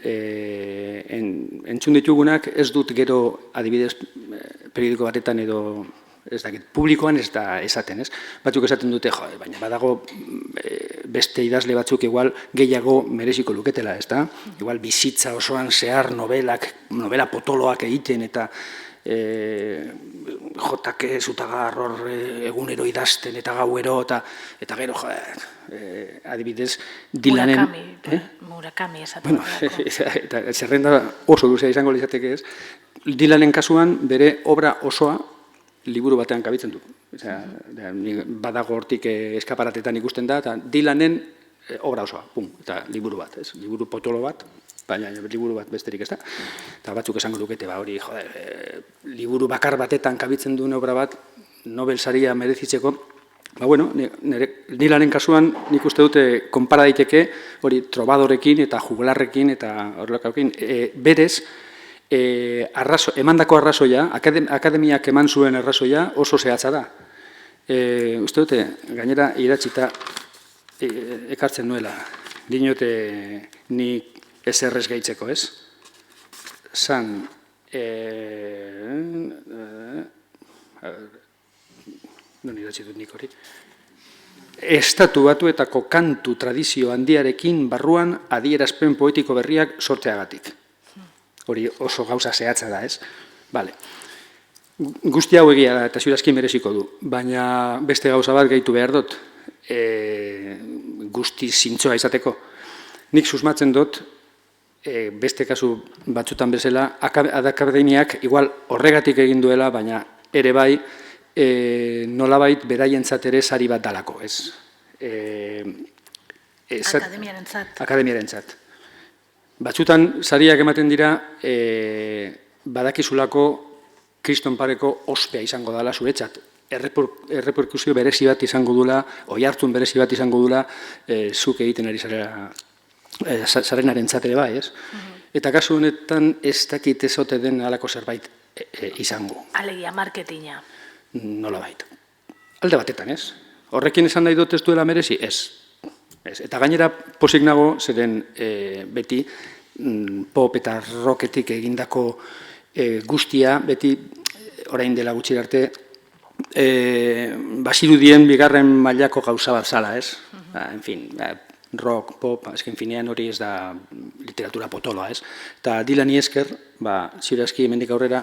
entzun ditugunak ez dut gero adibidez periodiko batetan edo ez dakit, publikoan ez da esaten, ez? Batzuk esaten dute, baina badago beste idazle batzuk igual gehiago mereziko luketela, ez da? Igual bizitza osoan zehar novela potoloak egiten eta jotake zutagar hor egunero idazten eta gauero eta gero, adibidez, Dylanen... Murakami esaten. Eta zerrenda oso luzea izango litzateke ez, Dylanen kasuan bere obra osoa liburu batean kabitzen du. Badago hortik eskaparatetan ikusten da, eta Dylanen obra osoa, eta liburu bat, liburu potolo bat, baina liburu bat besterik ez da. Eta batzuk esango dukete, hori, liburu bakar batetan kabitzen duen obra bat, Nobel saria merezitzeko, Dylanen kasuan nik uste dute konpara daiteke, hori trobadorekin eta juglarrekin eta horrelakoekin, berez, emandako arrazoia, akademiak eman zuen arrazoia oso zehatza da. Uste dute, gainera idatzita ekartzen nuela, dinote nik eserrez gehitzeko, ez? Zan, non idatzi dut nik hori? Estatu Batuetako kantu tradizio handiarekin barruan adierazpen poetiko berriak sortzeagatik. Hori oso gauza zehatza da, ez? Bale. Guzti hau egia da eta ziurazki mereziko du, baina beste gauza bat gehitu behar dut, guzti zintzoa izateko. Nik susmatzen dut, beste kasu batzutan bezala, akademiak igual horregatik egin duela, baina ere bai, nolabait beraientzat ere sari bat dalako, ez? Akademiarentzat. Batzutan, sariak ematen dira, badakizulako kriston pareko ospea izango dela zuretzat. Erreperkusio berezi bat izango dula, oihartzun berezi bat izango dula, zuk egiten ari zarenaren ere bai, ez? Eta kasu honetan ez dakit ezote den halako zerbait izango. Alegia, marketinga. Nolabait. Alde batetan, ez? Horrekin esan nahi dut ez duela merezi? Ez. Eta gainera pozik nago, zeren beti pop eta rocketik egindako guztia, beti orain dela gutxi arte, basirudien bigarren mailako gauza bat zala, ez? En fin, rock, pop, azken finean hori ez da literatura potoloa, ez? Eta Dylani esker, ziurazki hemendik aurrera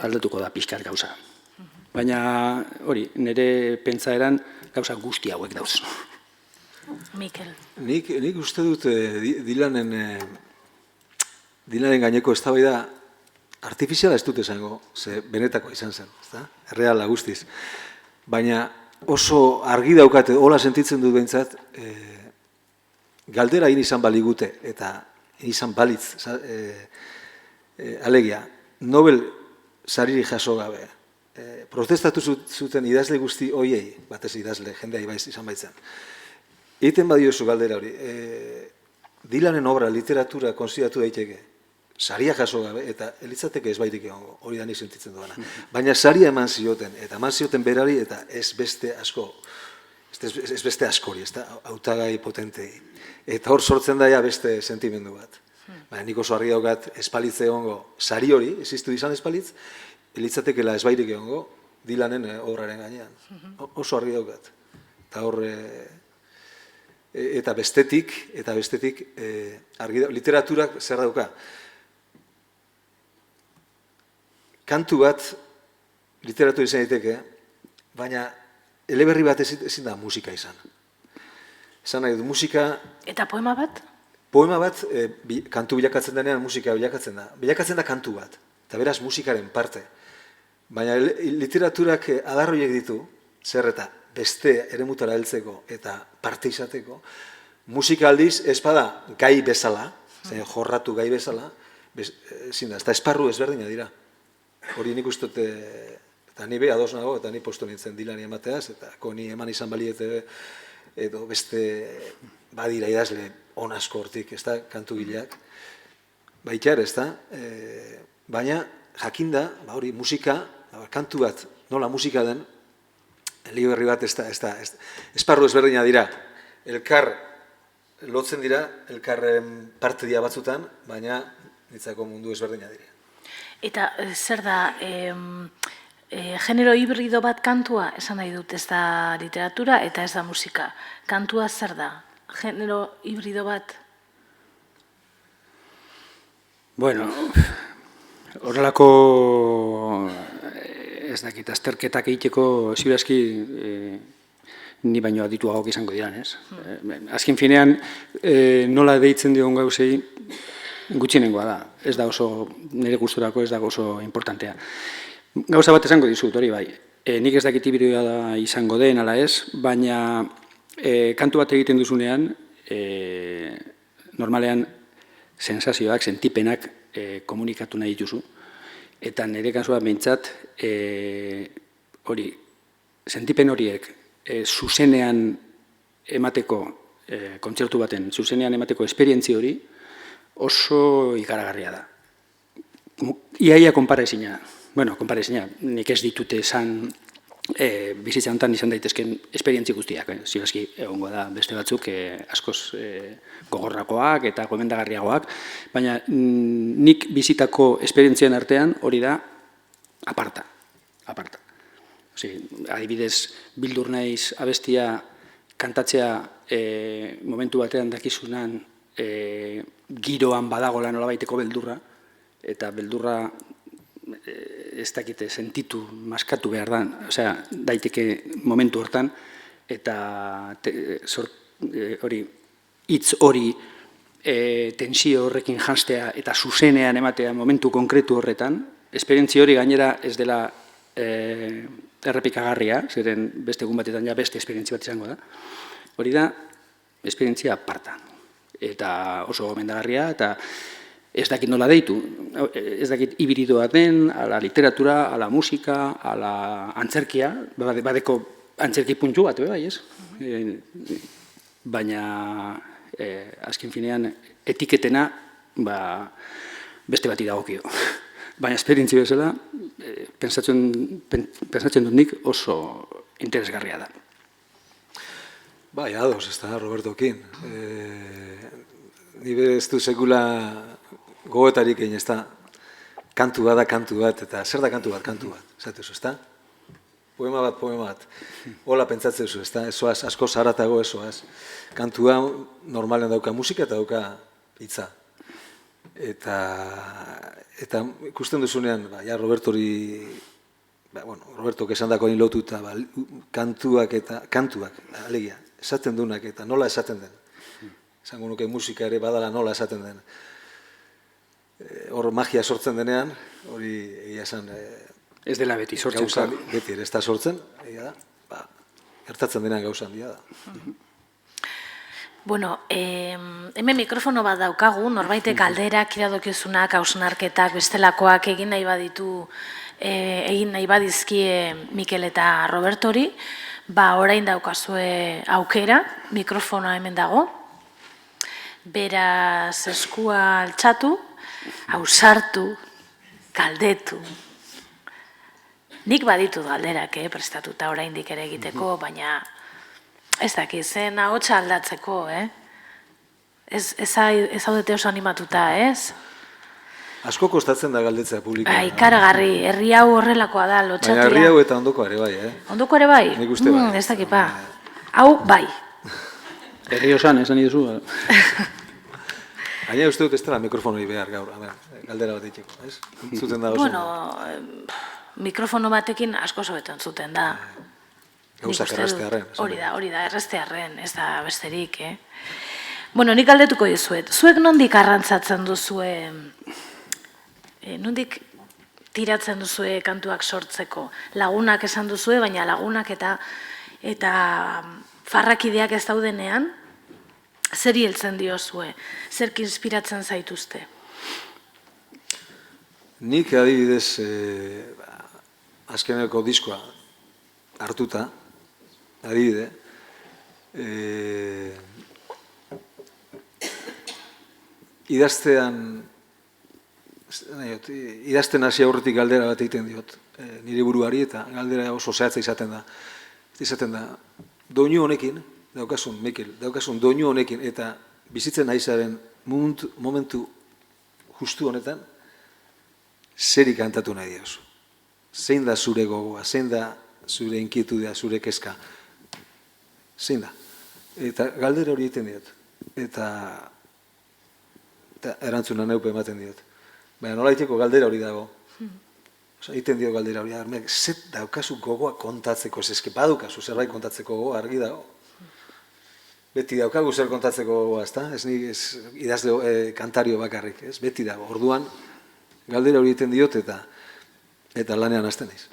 aldatuko da pixkat gauza. Baina hori, nire pentsaeran gauza guzti hauek dauz. Mikel. Nik uste dut Dylanen gaineko eztabaida artifiziala ez dut esango, ze benetako izan zen, ezta? Erreala guztiz. Baina oso argi daukate, hola sentitzen dut behintzat, galdera izan baligute, eta izan balitz, alegia, Nobel sariri jaso gabe, protestatu zuten idazle guzti hoiei, batez idazle, jendea izan baitzen. Egiten badiozu galdera hori, Dylanen obra, literatura konsideratu daiteke, saria jaso gabe, eta elitzateke ez bairik egongo, hori da nik sentitzen duena. Baina saria eman zioten, eta eman zioten berari, eta ez beste asko, ez beste askori, ez da, hautagai potentei. Eta hor sortzen daia beste sentimendu bat. Baina nik oso argi daukat espalitze egongo, sari hori, existu izan espalitz, elitzatekela ez bairik egongo, Dylanen obraren gainean. Oso argi daukat. Eta hor, eta bestetik, literaturak zer dauka. Kantu bat, literatura izan daiteke, baina eleberri bat ezin da musika izan. Esan nahi dut, musika... Eta poema bat? Poema bat, kantu bilakatzen denean musika bilakatzen da. Bilakatzen da kantu bat, eta beraz musikaren parte. Baina literaturak adarroiek ditu, zer eta beste eremutara heltzeko eta parte izateko, musika aldiz ez bada gai bezala, jorratu gai bezala, ezin da, ez da esparru ezberdina dira. Hori nik uste dut, eta ni beha ados nago, eta ni postu nintzen Dylani emateaz, eta ni eman izan baliete edo beste badira idazle on asko hortik, ez da, kantu gileak. Baitxar, ez da, baina jakinda, hori musika, kantu bat, nola musika den, liberri bat ez da, esparru ezberdina dira, elkar lotzen dira, elkarren parte dira batzutan, baina nitzako mundu ezberdina dira. Eta zer da, genero hibrido bat kantua, esan nahi dut, ez da literatura eta ez da musika. Kantua zer da? Genero hibrido bat? Bueno, horrelako ez dakit, azterketak egiteko ziurazki ni baino adituagok izango diran, ez? Azken finean, nola deitzen dion gauzei gutxinengoa da. Ez da oso, nire gusturako ez da oso importantea. Gauza bat esango dizut, hori bai. Nik ez dakit hibridoa da izango den, ala ez, baina kantu bat egiten duzunean, normalean sensazioak, sentipenak komunikatu nahi dituzu. Eta nire kasua behintzat, hori, sentipen horiek zuzenean emateko, kontzertu baten, zuzenean emateko esperientzi hori, oso ikaragarria da. Iaia konparaezina, bueno, konparaezina, nik ez ditute esan bizitza honetan izan daitezken esperientzi guztiak, zirazki egongo da beste batzuk askoz gogorrakoak eta gomendagarriagoak, baina nik bizitako esperientzien artean hori da aparta. Adibidez, bildur naiz abestia kantatzea momentu batean dakizunan giroan badagola nolabaiteko beldurra, eta beldurra ez dakite sentitu, maskatu behar da, osea, daiteke momentu hortan, eta hori, hitz hori tensio horrekin janztea eta zuzenean ematea momentu konkretu horretan, esperientzia hori gainera ez dela errepikagarria, zeren beste egun batetan ja beste esperientzia bat izango da, hori da esperientzia aparta. Eta oso gomendagarria, eta ez dakit nola deitu, ez dakit hibridoa den, ala literatura, ala musika, ala antzerkia, badeko antzerki puntu bat, bai, ez? Baina, azken finean, etiketena beste bati dagokio. Baina esperientzi bezala, pentsatzen dut nik oso interesgarria da. Bai, ados, ez da, Robertokin. Nire ez du sekula gogoetarik egin, ez da, kantu bat da kantu bat, eta zer da kantu bat, esatezu, ez da? Poema bat. Hola pentsatzen zu, ez da, ezoaz, asko zaratago ezoaz. Kantua normalen dauka musika eta dauka hitza. Eta ikusten duzunean, Robertok esan dako hain lotuta, kantuak, alegia, esaten dunak eta nola esaten den. Esango nuke musika ere badala nola esaten den. Hor magia sortzen denean, hori egia esan... Ez dela beti sortzen. Gauza beti ere ez da sortzen, egia da, gertatzen denean gauza handia da. Bueno, hemen mikrofono bat daukagu, norbaitek galderak, iradokizunak, hausnarketak, bestelakoak egin nahi baditu, egin nahi badizkie Mikel eta Robertori, orain daukazue aukera, mikrofonoa hemen dago, beraz eskua altxatu, hausartu, galdetu. Nik baditut galderak, prestatuta oraindik ere egiteko, baina ez dakit, zen ahotsa aldatzeko, ez haudete oso animatuta, ez? Asko kostatzen da galdetzea publikoa. Ikaragarri, herri hau horrelakoa da, lotxatia. Baina herri hau eta ondoko ere bai, Ondoko ere bai? Nik uste bai. Ez dakit, hau bai. Herri osan, esan iduzu. Baina uste dut ez dela mikrofonoi behar gaur, galdera bat itxeko, ez? Zuten da oso. Bueno, mikrofono batekin asko sobeto entzuten da. Gauzak erraztearren. Hori da, erraztearren, ez da besterik, Bueno, nik galdetuko dizuet. Zuek nondik arrantzatzen duzue, nondik tiratzen duzue kantuak sortzeko? Lagunak esan duzue, baina lagunak eta farrakideak ez daudenean, zeri heltzen diozue? Zerk inspiratzen zaituzte? Nik adibidez, azkeneko diskoa hartuta, adibide, idazten hasi aurretik galdera bat egiten diot, nire buruari, eta galdera oso zehatza izaten da, doinu honekin, daukasun doinu honekin, eta bizitzen naizaren momentu justu honetan, zeri kantatu nahi diozu. Zein da zure gogoa, zein da zure inkietudia, zure kezka. Zein da. Eta galdera hori egiten diot. Eta erantzuna neupe ematen diot. Baina nola egiteko galdera hori dago. Egiten dio galdera hori. Zet daukazu gogoa kontatzeko, eske badukazu zerbait kontatzeko gogoa, argi dago. Beti daukagu zer kontatzeko gogoa, ez da? Ez idazle kantario bakarrik, ez? Beti dago. Orduan, galdera hori egiten diot eta lanean hasten naiz.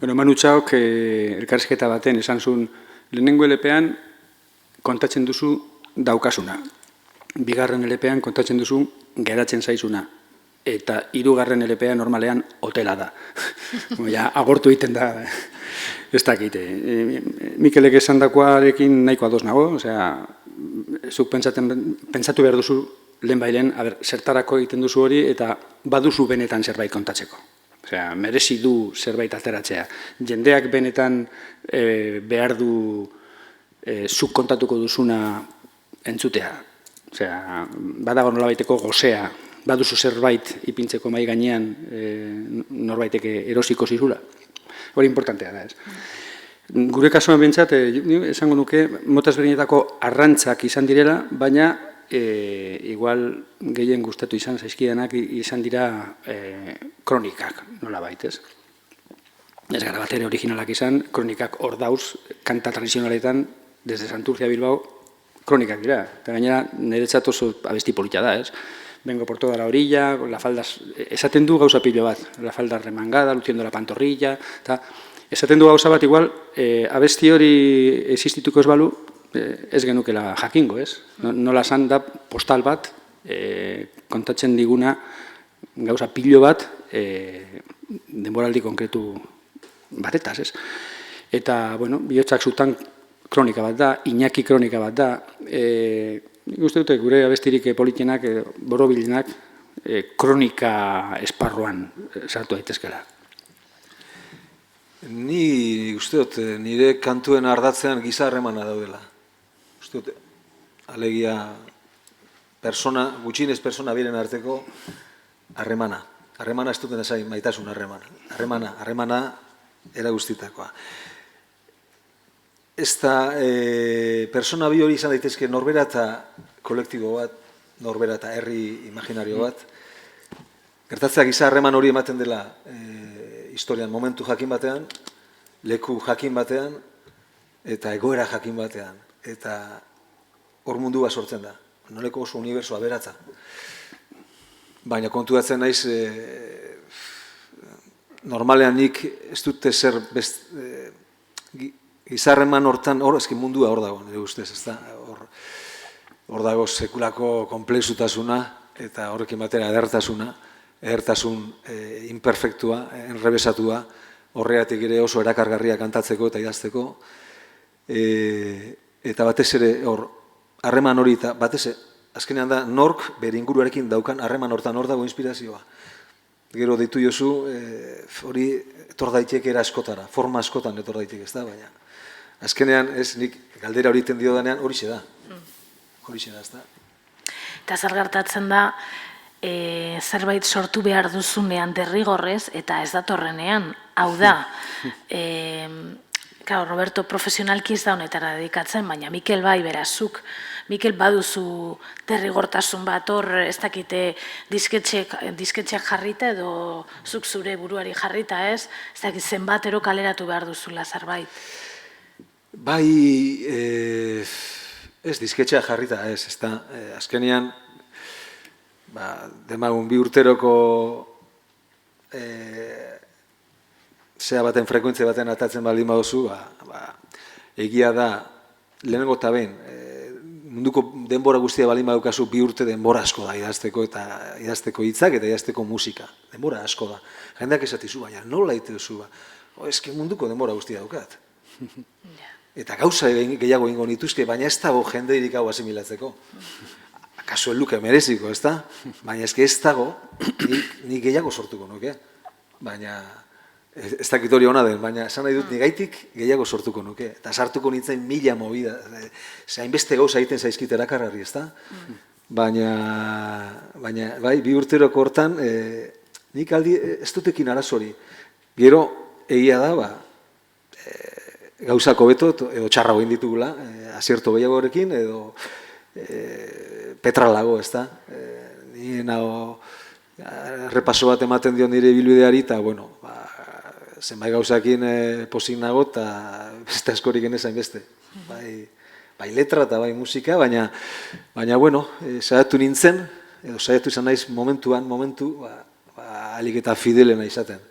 Bueno, Manu Txaok elkarrizketa baten esan zuen, lehenengo LP-an kontatzen duzu daukasuna. Bigarren LP-an kontatzen duzu geratzen zaizuna. Eta hirugarren LP-a normalean hotela da. Agortu egiten da, ez dakite. Mikelek esan dakoarekin nahiko ados nago, zuk pentsatu behar duzu lehenbailen, zertarako egiten duzu hori, eta baduzu benetan zerbait kontatzeko. Merezi du zerbait ateratzea. Jendeak benetan behar du zuk kontatuko duzuna entzutea. Badago nolabaiteko gozea, baduzu zerbait ipintzeko mai gainean norbaiteke erosiko zizula. Hori importantea da, ez? Gure kasuan behintzat, esango nuke, mota ezberdinetako arrantzak izan direla, baina igual gehien gustatu izan zaizkidanak izan dira kronikak, nolabait, ez? Ez gara bat ere originalak izan, kronikak hor dauz, kanta tradizionaletan, desde Santurcia Bilbao, kronikak dira. Eta gainera, niretzat oso abesti polita da, ez? Vengo por toda la orilla, la falda, esaten du gauza pilo bat, la falda remangada, luciendo la pantorrilla, eta esaten du gauza bat, igual, abesti hori existituko ez balu, ez genukela jakingo, ez? Nola esan da postal bat, kontatzen diguna gauza pilo bat, denboraldi konkretu batetaz, ez? Eta, bueno, bihotzak zutan kronika bat da, Iñaki kronika bat da, nik uste dute gure abestirik politenak, borobilenak, kronika esparruan sartu daitezkela. Ni uste dut, nire kantuen ardatzean giza harremana daudela. Uste dut, alegia persona, gutxienez persona biren arteko harremana. Harremana ez duten esain, maitasun harremana. Harremana era guztitakoa. Ez da, persona bi hori izan daitezke norbera eta kolektibo bat, norbera eta herri imaginario bat. Gertatzea giza harreman hori ematen dela historian momentu jakin batean, leku jakin batean, eta egoera jakin batean. Eta hor mundua sortzen da. Noleko oso unibersoa beratza. Baina konturatzen naiz, normalean nik ez dute zer gizarreman hortan, ezki mundua hor dago, nire ustez, ez da? Hor dago sekulako komplexutasuna, eta horrekin batera edertasun imperfektua, enrebesatua, horregatik ere oso erakargarria kantatzeko eta idazteko, eta batez ere hor, harreman hori eta batez ere, azkenean da, nork bere inguruarekin daukan harreman hortan hor dago inspirazioa. Gero deitu jozu, hori etor daiteke era askotara, forma askotan etor daiteke, ez da, baina azkenean ez nik galdera hori tendio danean horixe da. Horixe da, ez da. Eta zer gertatzen da, zerbait sortu behar duzunean derrigorrez eta ez datorrenean, hau da, Roberto profesionalki ez da honetara dedikatzen, baina Mikel bai berazuk, Mikel baduzu derrigortasun bat hor, ez dakite disketxeak jarrita edo zuk zure buruari jarrita ez dakit zenbatero kaleratu behar duzula zerbait. Bai, ez disketxeak jarrita ez da, azkenean, demagun 2 urteroko zea baten frekuentzia baten atatzen baldin baduzu, egia da, lehenengo eta behin, munduko denbora guztia baldin badukazu 2 urte denbora asko da idazteko eta idazteko hitzak eta idazteko musika. Denbora asko da. Jendeak esatizu, baina nola ite duzu, eski munduko denbora guztia daukat. Eta gauza gehiago ingo nituzke, baina ez dago jende irik hau asimilatzeko. Akaso luke mereziko, ez da? Baina ez dago, nik gehiago sortuko nuke. Baina ez dakit hori hona den, baina esan nahi dut nigaitik gehiago sortuko nuke. Eta sartuko nintzen 1000 movida. Hainbeste gauza egiten zaizkit erakargarri, ez da? Baina, bai, 2 urteroko hortan, nik aldi ez dutekin arazori. Gero, egia da, gauzako beto, edo txarra goin ditugula, azierto gehiagorekin, edo petralago, ez da? Nire nago, repaso bat ematen dio nire bilbideari, eta, bueno, zenbait gauzakin pozik nago, eta beste askorik genezain beste. Bai letra eta bai musika, baina, bueno, saiatu nintzen, edo saiatu izan naiz momentu, alik eta fidelena izaten.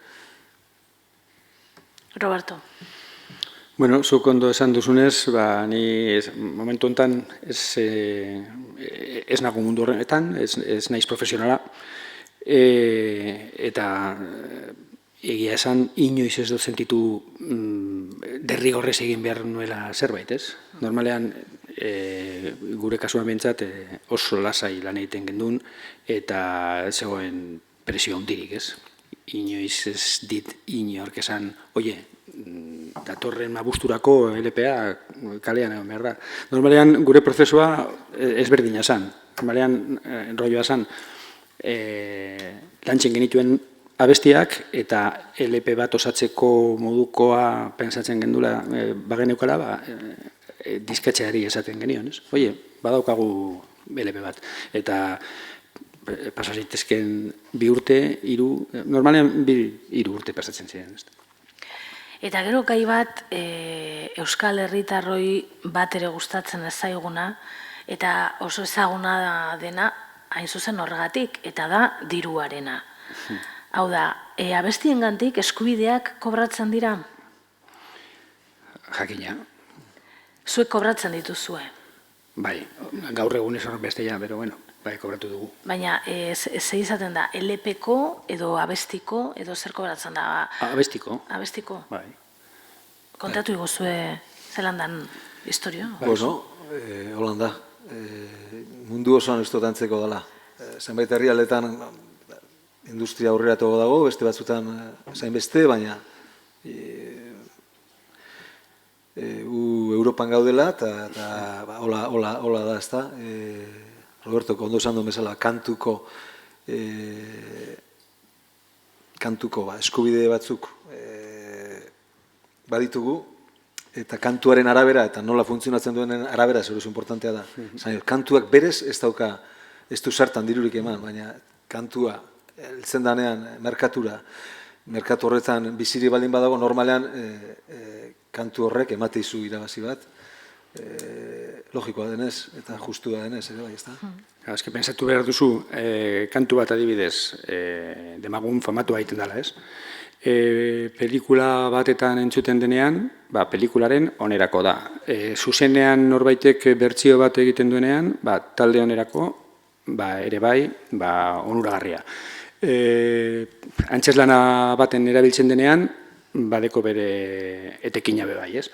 Roberto. Bueno, zuk ondo esan duzunez, ni momentu honetan ez nago mundu horretan, ez naiz profesionala, eta egia esan, inoiz ez dut sentitu derrigorrez egin behar nuela zerbait, ez? Normalean, gure kasuan behintzat oso lasai lan egiten gendun, eta zegoen presio handirik, ez? Inoiz ez dit inork esan, oie, datorren abuzturako LPA kalean egon behar da. Normalean, gure prozesua ezberdina zan. Normalean, rolloa zan, lantzen genituen abestiak eta LP bat osatzeko modukoa pentsatzen gendula bageneukala, disketxeari esaten genion, ez? Oie, badaukagu LP bat. Eta pasazitezken 2 urte, 3, normalean 3 urte pasatzen ziren, ez? Eta gero gai bat, Euskal Herritarroi bat ere gustatzen ez zaiguna, eta oso ezaguna dena, hain zuzen horregatik, eta da diruarena. Hau da, abestiengandik eskubideak kobratzen dira? Jakina. Zuek kobratzen dituzue? Bai, gaur egun ez horrek bestea, pero bueno, bai, kobratu dugu. Baina, ze izaten da, LP-ko edo abestiko, edo zer kobratzen da? Abestiko. Abestiko? Bai. Kontatu iguzue zelandan historio? Bueno, Holanda. mundu osoan ez dut antzeko dela. Zenbait herrialdetan industria aurreratuago dago, beste batzutan zainbeste, baina Europan gaudela, eta hola da, ezta? Roberto ondo esan duen bezala, kantuko eskubide batzuk baditugu, eta kantuaren arabera, eta nola funtzionatzen duenen arabera, zer oso importantea da. Kantuak berez ez du zertan dirurik eman, baina kantua heltzen danean merkatu horretan biziri baldin badago, normalean kantu horrek emateizu irabazi bat, logikoa denez, eta justua denez, ere bai, ezta? Ez que pensatu behar duzu, kantu bat adibidez, demagun famatua egiten dela, ez? Pelikula batetan entzuten denean, pelikularen onerako da. Zuzenean norbaitek bertsio bat egiten duenean, talde onerako, ere bai, onuragarria. Antzeslana baten erabiltzen denean, badeko bere etekina be bai, ez?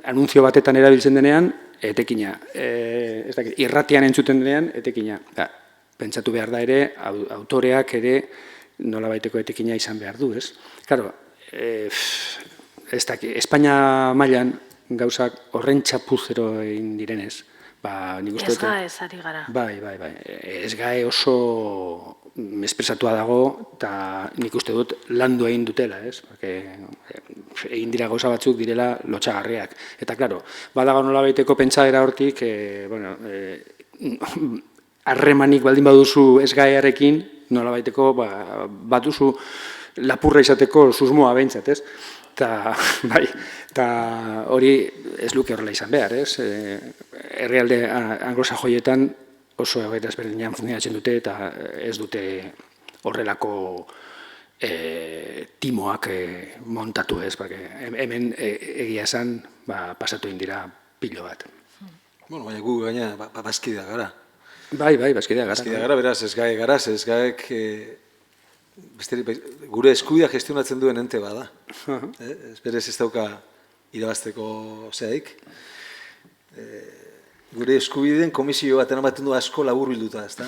Anunzio batetan erabiltzen denean, etekina. Irratian entzuten denean, etekina. Pentsatu behar da ere, autoreak ere nolabaiteko etekina izan behar du, ez? Claro, Espainia mailan gauzak horren txapuzero egin direnez, ez gaez ari gara. Bai. Ez gae oso espresatua dago, eta nik uste dut landu egin dutela, ez? Egin dira gauza batzuk direla lotxagarriak. Eta, klaro, badago nolabaiteko pentsadera hortik, harremanik baldin baduzu ez gaearekin, nolabaiteko batuzu lapurra izateko susmoa behintzat, ez? Eta hori ez luke horrela izan behar, ez? Herrialde anglosajoietan oso egoera ezberdinean funtzionatzen dute eta ez dute horrelako timoak montatu, ez? Hemen egia esan pasatu indira pilo bat. Bueno, baina gu gaina bazkideak gara. Bai, bazkideak gara. Bazkideak gara, beraz, ez gae gara, ez gaek gure eskubideak gestionatzen duen ente bada. Berez ez dauka irabazteko zeaik. Gure eskubideen komisio bat ematen du asko labur bilduta, ezta?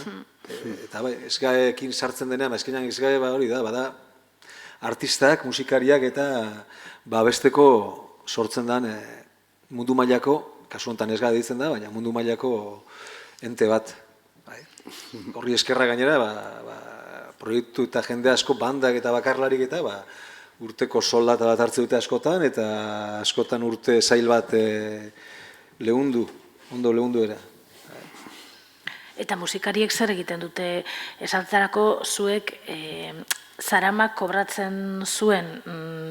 Eta ez gaekin sartzen denean, eskenean ez gae hori da, bada artistak, musikariak eta besteko sortzen den mundu mailako, kasu honetan ez gae ditzen da, baina mundu mailako ente bat. Horri eskerra gainera, proiektu eta jende asko, bandak eta bakarlarik eta urteko soldata bat hartze dute askotan, eta askotan urte zail bat ondo lehundu era. Eta musikariek zer egiten dute, esantzarako zuek Zaramak kobratzen zuen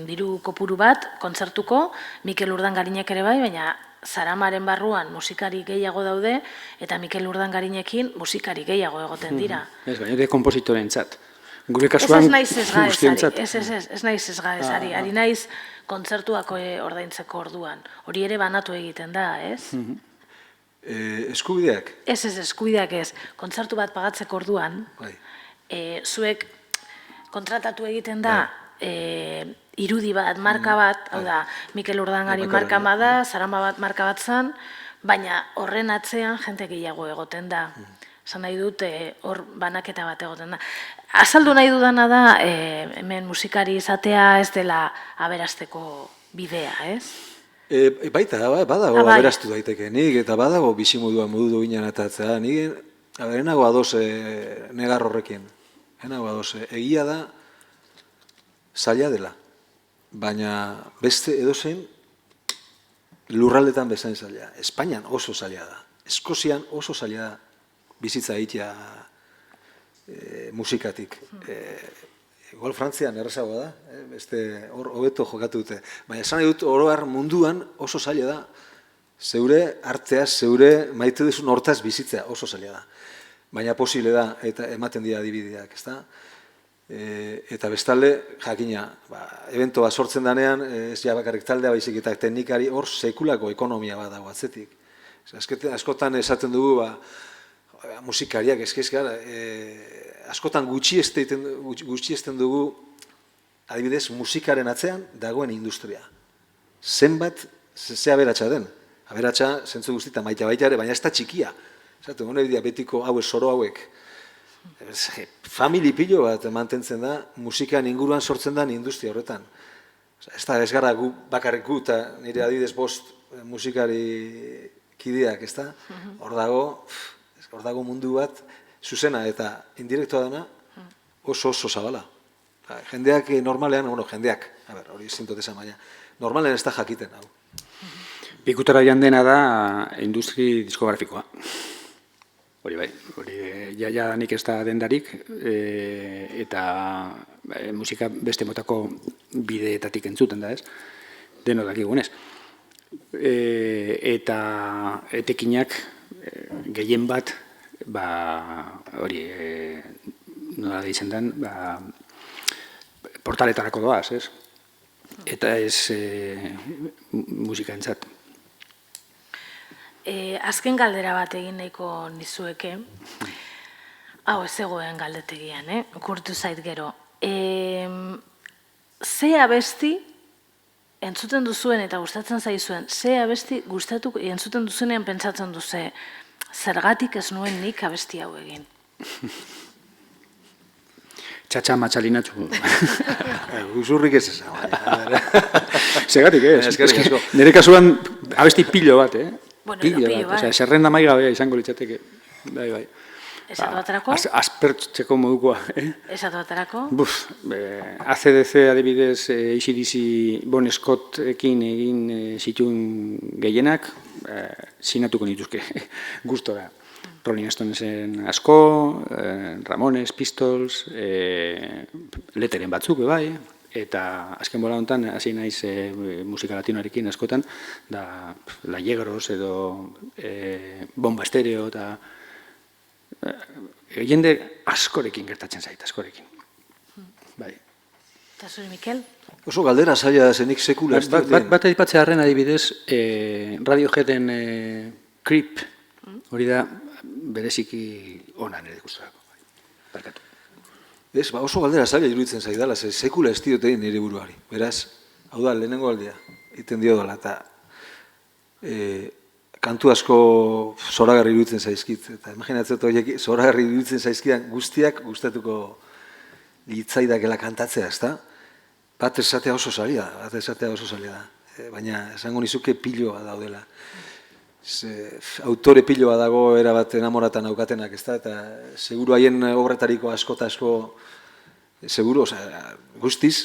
diru kopuru bat, kontzertuko, Mikel Urdangarinek ere bai, baina Zaramaren barruan musikari gehiago daude, eta Mikel Urdangarinekin musikari gehiago egoten dira. Ez, baina ere kompositorentzat. Gure kasuan guztientzat. Ez naiz ez gaezari, ari naiz kontzertuako ordaintzeko orduan. Hori ere banatu egiten da, ez? Eskubideak? Ez, eskubideak ez. Kontzertu bat pagatzeko orduan, zuek kontratatu egiten da irudi bat, marka bat, hau da, Mikel Urdangari marka bada, Zarama bat marka bat zan, baina horren atzean jente gehiago egoten da. Esan nahi dut, hor banaketa bat egoten da. Azaldu nahi dudana da, hemen musikari izatea ez dela aberasteko bidea, ez? Baita, badago aberastu daiteke nik, eta badago bizimodua modu duginan atatzea. Nik, enago adoz negar horrekin. Enago adoz, egia da zaila dela. Baina beste edozein lurraldetan bezain zaila. Espainian oso zaila da. Eskozian oso zaila da bizitza egitea musikatik. Igual Frantzian errazagoa da, beste hor hobeto jokatu dute. Baina esan nahi dut oroar munduan oso zaila da. Zeure arteaz, zeure maite duzun hortaz bizitzea oso zaila da. Baina posible da, eta ematen dira adibideak, ezta? Eta bestalde, jakina, evento bat sortzen danean, ez ja bakarrik taldea baizik eta teknikari hor sekulako ekonomia bat dago atzetik. Askotan esaten dugu, musikariak eskizkara, askotan gutxiesten dugu, adibidez, musikaren atzean dagoen industria. Zenbat, ze aberatsa den. aberatsa, zentzu guzti, eta maita baita ere, baina ez da txikia. Zaten, hone dira betiko hauek, soro hauek. Famili pilo bat mantentzen da, musikan inguruan sortzen da industria horretan. Ez da, ez gara gu, bakarrik gu, eta nire adidez bost musikari kideak, ez da? Hor dago mundu bat, zuzena eta indirektoa dena, oso zabala. Jendeak normalean, jendeak, hori zintot esan baina, normalean ez da jakiten, hau. Pikutara jandena da industri diskografikoa. Hori bai, ja nik ez da dendarik, eta musika beste motako bideetatik entzuten da, ez? Deno dakigunez. Eta etekinak gehien bat, hori, nola da izen den, portaletarako doaz, ez? Eta ez musika entzat. Azken galdera bat egin nahiko nizueke, hau ez zegoen galdetegian, okurtu zait gero. Ze abesti entzuten duzuen eta gustatzen zaizuen, ze abesti gustatu entzuten duzuenean pentsatzen duze, zergatik ez nuen nik abesti hau egin? Txatxa matxalinatxu. Guzurrik ez esan. Segatik ez. Nire kasuan abesti pilo bat, Pilo bat. Zerrenda maigabea izango litzateke. Bai. Esatu baterako? Aspertzeko modukoa. Esatu baterako? ACDC adibidez AC/DC Bon Scottekin egin zituen gehienak, sinatuko nituzke gustora. Rolling Stonesen asko, Ramones, Pistols, Letteren batzuk, bai, eta azken bola honetan, hasi naiz musika latinoarekin askotan, da La Yegros edo Bomba Estéreo, eta jende askorekin gertatzen zait, askorekin. Bai. Eta zuri, Mikel? Oso galdera zaila zenik sekula ez dut. Bat aipatzea harren adibidez, Radioheaden Creep, hori da, bereziki onan ere gusturako. Barkatu. Ez, oso galdera zaila iruditzen zaidala, sekula ez diote nire buruari. Beraz, hau da, lehenengo aldea, iten dio dela, eta kantu asko zoragarri iruditzen zaizkit. Eta imaginatzen dut horiek zoragarri iruditzen zaizkidan guztiak gustatuko litzaidakela kantatzea, ez da? Bat esatea oso zaila da. Baina esango nizuke piloa daudela. Autore piloa dago erabat enamoratan aukatenak, ez da? Eta seguru haien obretariko asko eta asko, seguru, guztiz,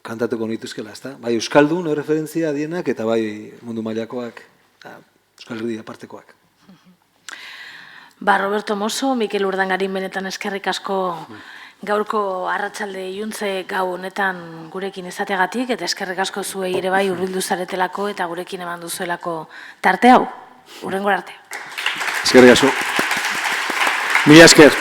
kantatuko nituzkela, ez da? Bai Euskaldun referentzia adienak eta bai mundu mailakoak, Euskal Herri apartekoak. Roberto Mosso, Mikel Urdangarin benetan eskerrik asko gaurko arratsalde iluntze gau honetan gurekin izateagatik, eta eskerrik asko zuei ere bai hurbildu zaretelako eta gurekin eman duzuelako tarte hau. Hurrengora arte. Eskerrik asko. Mila esker.